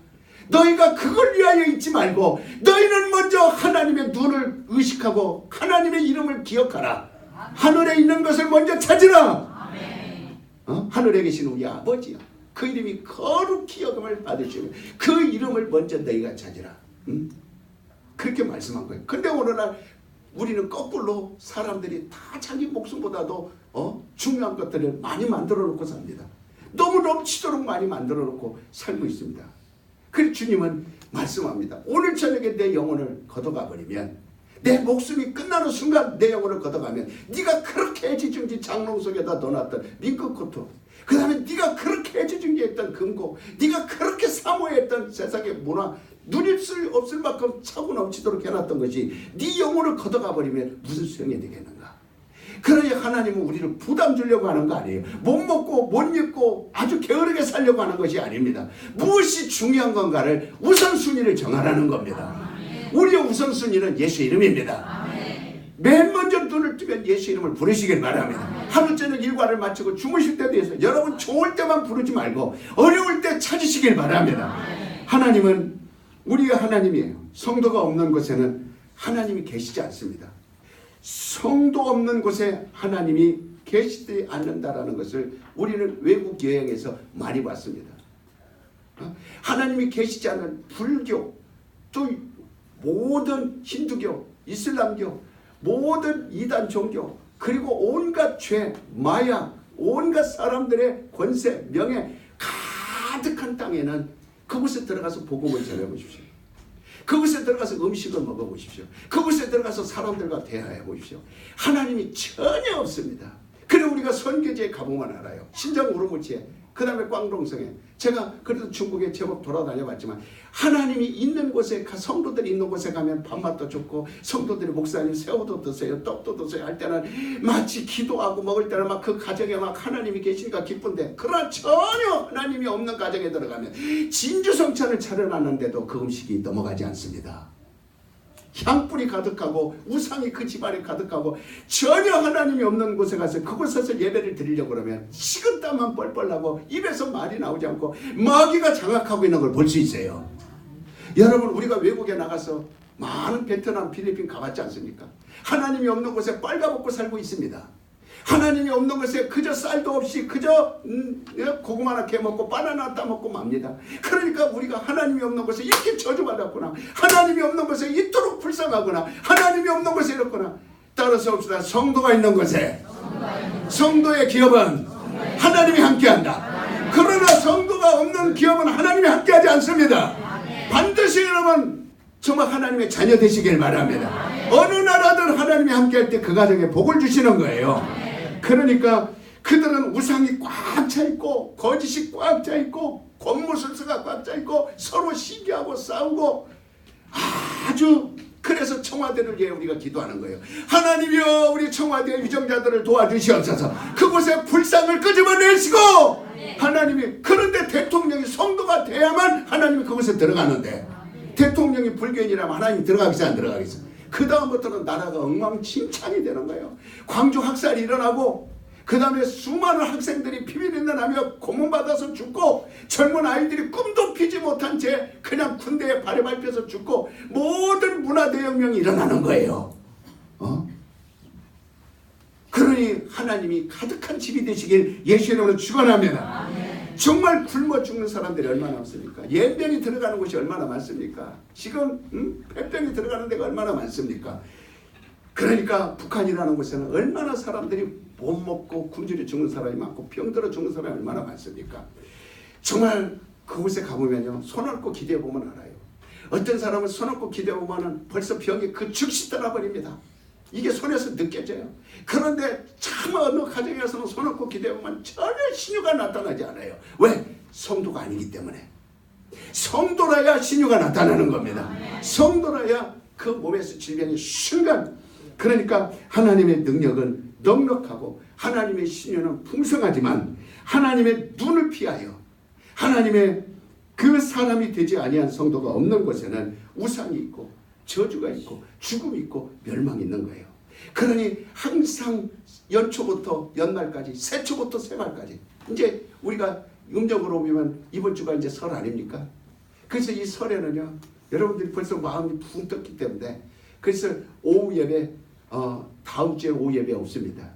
너희가 그걸 위하여 있지 말고 너희는 먼저 하나님의 눈을 의식하고 하나님의 이름을 기억하라. 하늘에 있는 것을 먼저 찾으라. 하늘에 계신 우리 아버지여 그 이름이 거룩히 여김을 받으시고 그 이름을 먼저 너희가 찾으라. 그렇게 말씀한 거예요. 근데 오늘날 우리는 거꾸로 사람들이 다 자기 목숨보다도 중요한 것들을 많이 만들어 놓고 삽니다. 너무 넘치도록 많이 만들어 놓고 살고 있습니다. 그래서 주님은 말씀합니다. 오늘 저녁에 내 영혼을 걷어가 버리면 내 목숨이 끝나는 순간 내 영혼을 걷어가면 네가 그렇게 애지중지 장롱 속에다 넣어놨던 밍크코트 그 다음에 네가 그렇게 애지중지했던 금고 네가 그렇게 사모했던 세상의 문화 누릴 수 없을 만큼 차고 넘치도록 해놨던 것이 네 영혼을 걷어가 버리면 무슨 소용이 되겠는가. 그러니 하나님은 우리를 부담 주려고 하는 거 아니에요. 못 먹고 못 입고 아주 게으르게 살려고 하는 것이 아닙니다. 무엇이 중요한 건가를 우선순위를 정하라는 겁니다. 우리의 우선순위는 예수 이름입니다. 맨 먼저 눈을 뜨면 예수 이름을 부르시길 바랍니다. 하루 저녁 일과를 마치고 주무실 때도 해서 여러분 좋을 때만 부르지 말고 어려울 때 찾으시길 바랍니다. 하나님은 우리가 하나님이에요. 성도가 없는 곳에는 하나님이 계시지 않습니다. 성도 없는 곳에 하나님이 계시지 않는다라는 것을 우리는 외국 여행에서 많이 봤습니다. 하나님이 계시지 않는 불교 또 모든 힌두교, 이슬람교, 모든 이단 종교 그리고 온갖 죄, 마약, 온갖 사람들의 권세, 명예 가득한 땅에는 그곳에 들어가서 복음을 전해보십시오. 그곳에 들어가서 음식을 먹어보십시오. 그곳에 들어가서 사람들과 대화해보십시오. 하나님이 전혀 없습니다. 그래 우리가 선교지에 가보면 알아요. 신장 우르무치에 그 다음에 꽝동성에 제가 그래도 중국에 제법 돌아다녀봤지만 하나님이 있는 곳에 성도들이 있는 곳에 가면 밥맛도 좋고 성도들이 목사님 새우도 드세요 떡도 드세요 할 때는 마치 기도하고 먹을 때는 막 그 가정에 막 하나님이 계시니까 기쁜데 그러나 전혀 하나님이 없는 가정에 들어가면 진주성찬을 차려놨는데도 그 음식이 넘어가지 않습니다. 향불이 가득하고 우상이 그 집안에 가득하고 전혀 하나님이 없는 곳에 가서 그곳에서 예배를 드리려고 그러면 식은땀만 뻘뻘 나고 입에서 말이 나오지 않고 마귀가 장악하고 있는 걸 볼 수 있어요. 여러분 우리가 외국에 나가서 많은 베트남, 필리핀 가봤지 않습니까? 하나님이 없는 곳에 빨가벗고 살고 있습니다. 하나님이 없는 것에 그저 쌀도 없이 그저 고구마나 캐먹고 바나나 따먹고 맙니다. 그러니까 우리가 하나님이 없는 곳에 이렇게 저주받았구나. 하나님이 없는 곳에 이토록 불쌍하구나. 하나님이 없는 곳에 이렇구나. 따라서 봅시다. 성도가 있는 곳에 성도의 기업은 하나님이 함께한다. 그러나 성도가 없는 기업은 하나님이 함께하지 않습니다. 반드시 여러분 정말 하나님의 자녀 되시길 바랍니다. 어느 나라든 하나님이 함께할 때 그 가정에 복을 주시는 거예요. 그러니까 그들은 우상이 꽉 차 있고 거짓이 꽉 차 있고 권무술수가 꽉 차 있고 서로 시기하고 싸우고 아주 그래서 청와대를 위해 우리가 기도하는 거예요. 하나님이여 우리 청와대 유정자들을 도와주시옵소서. 그곳에 불상을 끄집어내시고 하나님이 그런데 대통령이 성도가 돼야만 하나님이 그곳에 들어가는데 대통령이 불교인이라면 하나님이 들어가겠어 안 들어가겠어? 그 다음부터는 나라가 엉망진창이 되는 거예요. 광주 학살이 일어나고 그 다음에 수많은 학생들이 피비린내나며 고문받아서 죽고 젊은 아이들이 꿈도 피지 못한 채 그냥 군대에 발에 밟혀서 죽고 모든 문화대혁명이 일어나는 거예요. 그러니 하나님이 가득한 집이 되시길 예수 이름으로 축원합니다. 정말 굶어 죽는 사람들이 얼마나 많습니까? 예병이 들어가는 곳이 얼마나 많습니까? 지금 폐병이 들어가는 데가 얼마나 많습니까? 그러니까 북한이라는 곳에는 얼마나 사람들이 못 먹고 굶주려 죽는 사람이 많고 병들어 죽는 사람이 얼마나 많습니까? 정말 그곳에 가보면요 손 얹고 기대해보면 알아요. 어떤 사람은 손 얹고 기대해보면 벌써 병이 그 즉시 떠나버립니다. 이게 손에서 느껴져요. 그런데 참 어느 가정에서는 손 얹고 기도하면 전혀 신유가 나타나지 않아요. 왜? 성도가 아니기 때문에. 성도라야 신유가 나타나는 겁니다. 성도라야 그 몸에서 질병이 순간. 그러니까 하나님의 능력은 넉넉하고 하나님의 신유는 풍성하지만 하나님의 눈을 피하여 하나님의 그 사람이 되지 아니한 성도가 없는 곳에는 우상이 있고 저주가 있고 죽음이 있고 멸망이 있는 거예요. 그러니 항상 연초부터 연말까지, 새초부터 새말까지, 이제 우리가 음력으로 보면 이번 주가 이제 설 아닙니까? 그래서 이 설에는요, 여러분들이 벌써 마음이 붕 떴기 때문에, 그래서 오후 예배, 다음 주에 오후 예배 없습니다.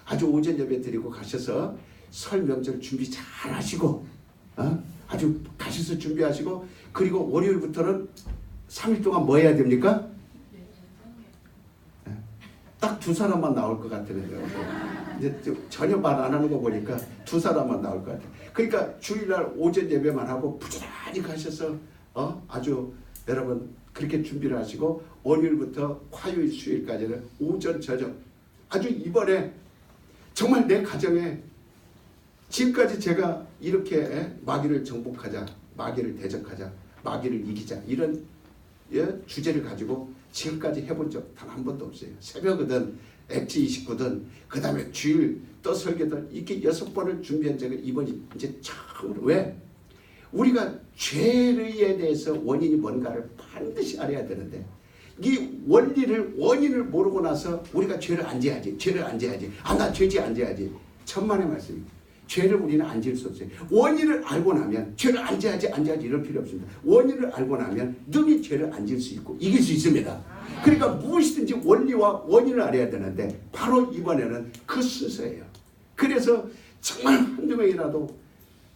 아주 오전 예배 드리고 가셔서 설 명절 준비 잘 하시고, 아주 가셔서 준비하시고, 그리고 월요일부터는 3일 동안 뭐 해야 됩니까? 딱 두 사람만 나올 것 같으네요. 이제 전혀 말 안 하는 거 보니까 두 사람만 나올 것 같아요. 그러니까 주일날 오전 예배만 하고 부지런히 가셔서 아주 여러분 그렇게 준비를 하시고 월요일부터 화요일 수요일까지는 오전 저녁 아주 이번에 정말 내 가정에 지금까지 제가 이렇게 마귀를 정복하자, 마귀를 대적하자, 마귀를 이기자 이런 주제를 가지고 지금까지 해본 적 단 한 번도 없어요. 새벽이든 엑지 29든 그 다음에 주일 또 설교든 이렇게 6번을 준비한 적은 이번이 이제 처음으로. 왜? 우리가 죄에 대해서 원인이 뭔가를 반드시 알아야 되는데 이 원인을 모르고 나서 우리가 죄를 안 지어야지. 나 죄지 안 지어야지. 천만의 말씀입니다. 죄를 우리는 안 지을 수 없어요. 원인을 알고 나면 죄를 안 지어야지 이럴 필요 없습니다. 원인을 알고 나면 능히 죄를 안 지을 수 있고 이길 수 있습니다. 그러니까 무엇이든지 원리와 원인을 알아야 되는데 바로 이번에는 그 순서예요. 그래서 정말 한두 명이라도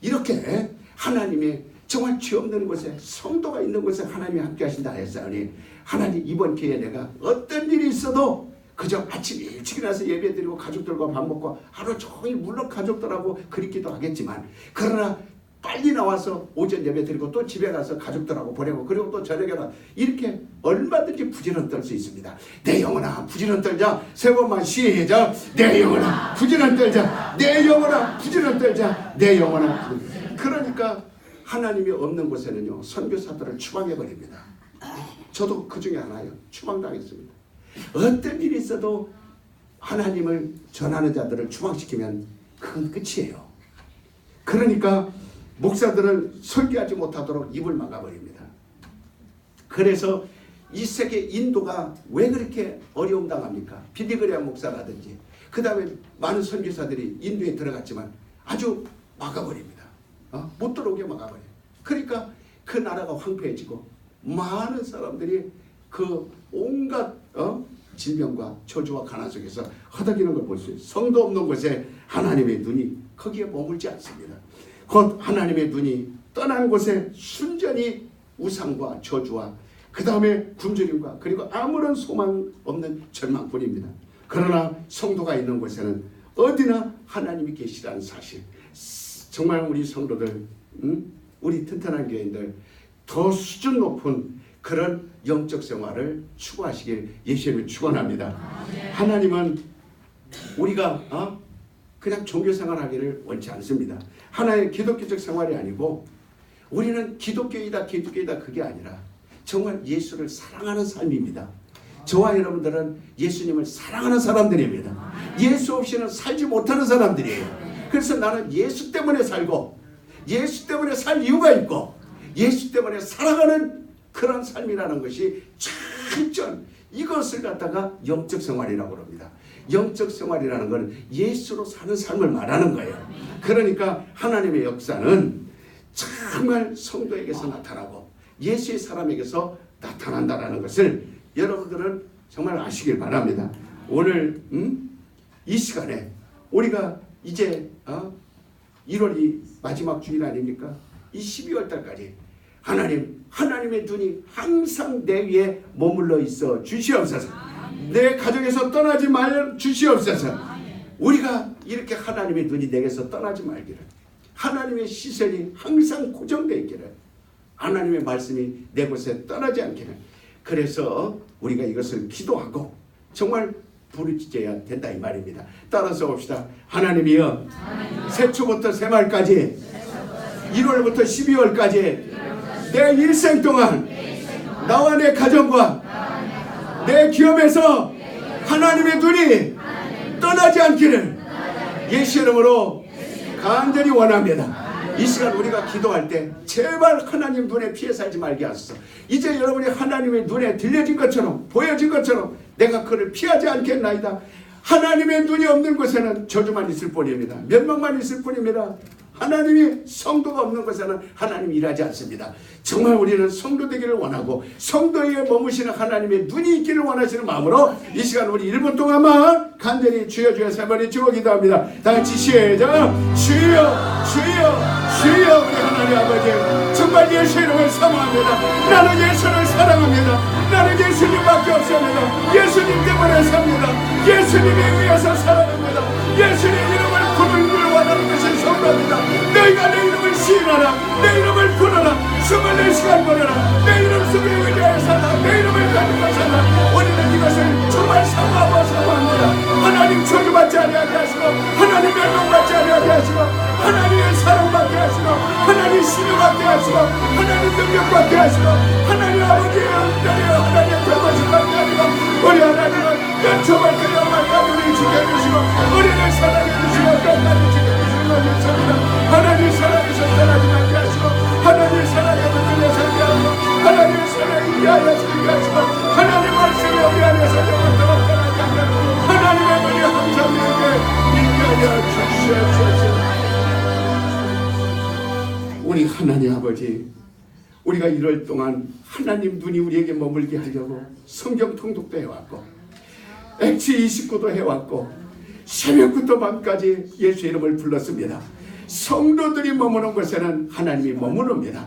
이렇게 하나님의 정말 죄 없는 곳에 성도가 있는 곳에 하나님이 함께 하신다 했사오니 하나님 이번 기회에 내가 어떤 일이 있어도 그저 아침 일찍 일어나서 예배드리고 가족들과 밥 먹고 하루 종일 물론 가족들하고 그립기도 하겠지만 그러나 빨리 나와서 오전 예배드리고 또 집에 가서 가족들하고 보내고 그리고 또 저녁에 나 이렇게 얼마든지 부지런 떨 수 있습니다. 내 영혼아 부지런 떨자. 세 번만 시작. 내 영혼아 부지런 떨자. 내 영혼아 부지런 떨자. 내 영혼아. 그러니까 하나님이 없는 곳에는요 선교사들을 추방해버립니다. 저도 그 중에 하나예요. 추방당했습니다. 어떤 일이 있어도 하나님을 전하는 자들을 추방시키면 그건 끝이에요. 그러니까 목사들은 설교하지 못하도록 입을 막아버립니다. 그래서 이 세계 인도가 왜 그렇게 어려움 당합니까? 빌리그레암 목사라든지 그 다음에 많은 선교사들이 인도에 들어갔지만 아주 막아버립니다. 못 들어오게 막아버려요. 그러니까 그 나라가 황폐해지고 많은 사람들이 그 온갖 질병과 저주와 가난 속에서 허덕이는 걸 볼 수 있어요. 성도 없는 곳에 하나님의 눈이 거기에 머물지 않습니다. 곧 하나님의 눈이 떠난 곳에 순전히 우상과 저주와 그 다음에 굶주림과 그리고 아무런 소망 없는 절망뿐입니다. 그러나 성도가 있는 곳에는 어디나 하나님이 계시라는 사실. 정말 우리 성도들, 우리 튼튼한 교인들 더 수준 높은 그런 영적 생활을 추구하시길 예수님을 축원합니다. 하나님은 우리가 그냥 종교 생활하기를 원치 않습니다. 하나의 기독교적 생활이 아니고 우리는 기독교이다 그게 아니라 정말 예수를 사랑하는 삶입니다. 저와 여러분들은 예수님을 사랑하는 사람들입니다. 예수 없이는 살지 못하는 사람들이에요. 그래서 나는 예수 때문에 살고 예수 때문에 살 이유가 있고 예수 때문에 살아가는 그런 삶이라는 것이 참전 이것을 갖다가 영적 생활이라고 합니다. 영적 생활이라는 건 예수로 사는 삶을 말하는 거예요. 그러니까 하나님의 역사는 정말 성도에게서 나타나고 예수의 사람에게서 나타난다는 것을 여러분들은 정말 아시길 바랍니다. 오늘 이 시간에 우리가 이제 1월이 마지막 주일 아닙니까? 이 12월 달까지 하나님의 눈이 항상 내 위에 머물러 있어 주시옵소서. 내 가정에서 떠나지 말 주시옵소서. 우리가 이렇게 하나님의 눈이 내게서 떠나지 말기를, 하나님의 시선이 항상 고정되어 있기를, 하나님의 말씀이 내 곳에 떠나지 않기를. 그래서 우리가 이것을 기도하고 정말 부르짖어야 된다 이 말입니다. 따라서 봅시다. 하나님이여, 새초부터 새말까지 1월부터 12월까지 내 일생 동안 나와 내 가정과 내 기업에서 하나님의 눈이 떠나지 않기를 예수 이름으로 간절히 원합니다. 이 시간 우리가 기도할 때 제발 하나님 눈에 피해 살지 말게 하소서. 이제 여러분이 하나님의 눈에 들려진 것처럼 보여진 것처럼 내가 그를 피하지 않겠나이다. 하나님의 눈이 없는 곳에는 저주만 있을 뿐입니다. 멸망만 있을 뿐입니다. 하나님이 성도가 없는 곳에는 하나님이 일하지 않습니다. 정말 우리는 성도 되기를 원하고 성도에 머무시는 하나님의 눈이 있기를 원하시는 마음으로 이 시간 우리 1분 동안만 간절히 주여 주여 세 번 외치고 기도합니다. 다 같이 시작. 주여 주여 주여. 우리 하나님 아버지, 정말 예수 이름을 사모합니다. 나는 예수를 사랑합니다. 나는 예수님밖에 없습니다. 예수님 때문에 삽니다. 예수님에 의해서 살아갑니다. 예수님 이름을 부르기를 원하는 것이 성도입니다. 너희가 내 이름을 시인하라. 내 이름을 부르라. 24시간 부르라. 내 이름 속에 의지하여 살라. 내 이름을 가지고 살라. 우리는 이것을 정말 사모하고 사모합니다. 하나님 저주받지 아니하게 하시고, 하나님 멸망받지 아니하게 하시고, 하나님의 사랑받게 하시고, 하나님 신뢰받게 하시고, 하나님 능력받게 하시고, 하나님 아버지의 은혜여 하나님의 별것을 받게 하시고, 우리 하나님은 연초부터 연말까지 우리 지켜주시고 우리를 사랑해주시고 끝까지 지켜주시는 것을 믿습니다. 하나님 사랑해서 떠나지 말게 하시고, 하나님 사랑해서 들려서게 하시고, 하나님 사랑에 이해하여 주게 하시고, 하나님 말씀에 우리 안에서 영원토록 떠나지 않게 하나님의 눈이 항상 우리에게 있게 하여 주시옵소서. 우리 하나님 아버지, 우리가 1월 동안 하나님 눈이 우리에게 머물게 하려고 성경 통독도 해왔고 엑시 29도 해왔고 새벽부터 밤까지 예수 이름을 불렀습니다. 성도들이 머무는 곳에는 하나님이 머무릅니다.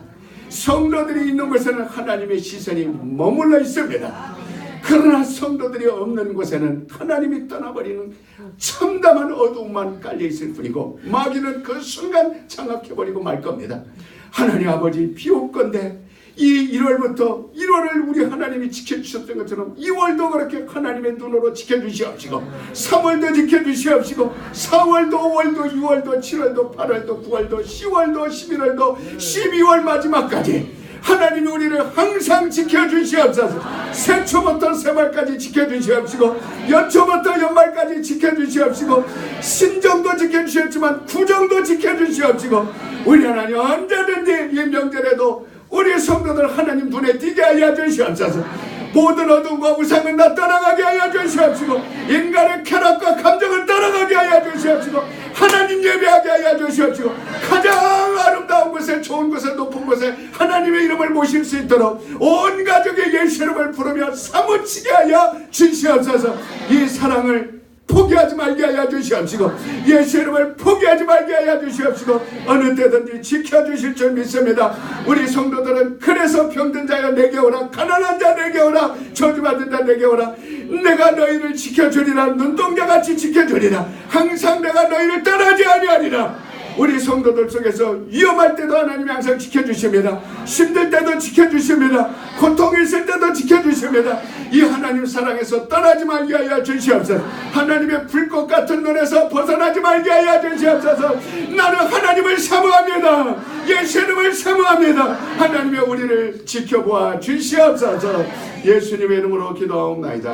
성도들이 있는 곳에는 하나님의 시선이 머물러 있습니다. 그러나 성도들이 없는 곳에는 하나님이 떠나버리는 참담한 어두움만 깔려있을 뿐이고 마귀는 그 순간 장악해버리고 말 겁니다. 하나님 아버지, 비옵건대 이 1월부터 1월을 우리 하나님이 지켜주셨던 것처럼 2월도 그렇게 하나님의 눈으로 지켜주시옵시고 3월도 지켜주시옵시고 4월도 5월도 6월도 7월도 8월도 9월도 10월도 11월도 12월 마지막까지 하나님이 우리를 항상 지켜주시옵소서. 새초부터 새말까지 지켜주시옵시고 연초부터 연말까지 지켜주시옵시고 신정도 지켜주셨지만 구정도 지켜주시옵시고 우리 하나님 언제든지 이 명절에도 우리 성도들 하나님 눈에 띄게 하여 주시옵소서. 모든 어둠과 우상은 다 떠나가게 하여 주시옵시고 인간의 쾌락과 감정을 떠나가게 하여 주시옵시고 하나님 예배하게 하여 주시옵시고 가장 아름다운 곳에 좋은 곳에 높은 곳에 하나님의 이름을 모실 수 있도록 온 가족의 예수 이름을 부르며 사무치게 하여 주시옵소서. 이 사랑을 포기하지 말게 하여 주시옵시고 예수 이름을 포기하지 말게 하여 주시옵시고 어느 때든지 지켜주실 줄 믿습니다. 우리 성도들은 그래서 병든 자여 내게 오라, 가난한 자 내게 오라, 저주받은 자 내게 오라, 내가 너희를 지켜주리라, 눈동자같이 지켜주리라, 항상 내가 너희를 떠나지 아니하리라. 우리 성도들 속에서 위험할 때도 하나님이 항상 지켜주십니다. 힘들 때도 지켜주십니다. 고통이 있을 때도 지켜주십니다. 이 하나님 사랑에서 떠나지 말게 하여 주시옵소서. 하나님의 불꽃 같은 눈에서 벗어나지 말게 하여 주시옵소서. 나는 하나님을 사모합니다. 예수 이름을 사모합니다. 하나님의 우리를 지켜보아 주시옵소서. 예수님의 이름으로 기도하옵나이다.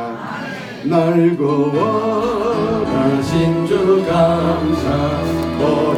날 구원하신 주 감사.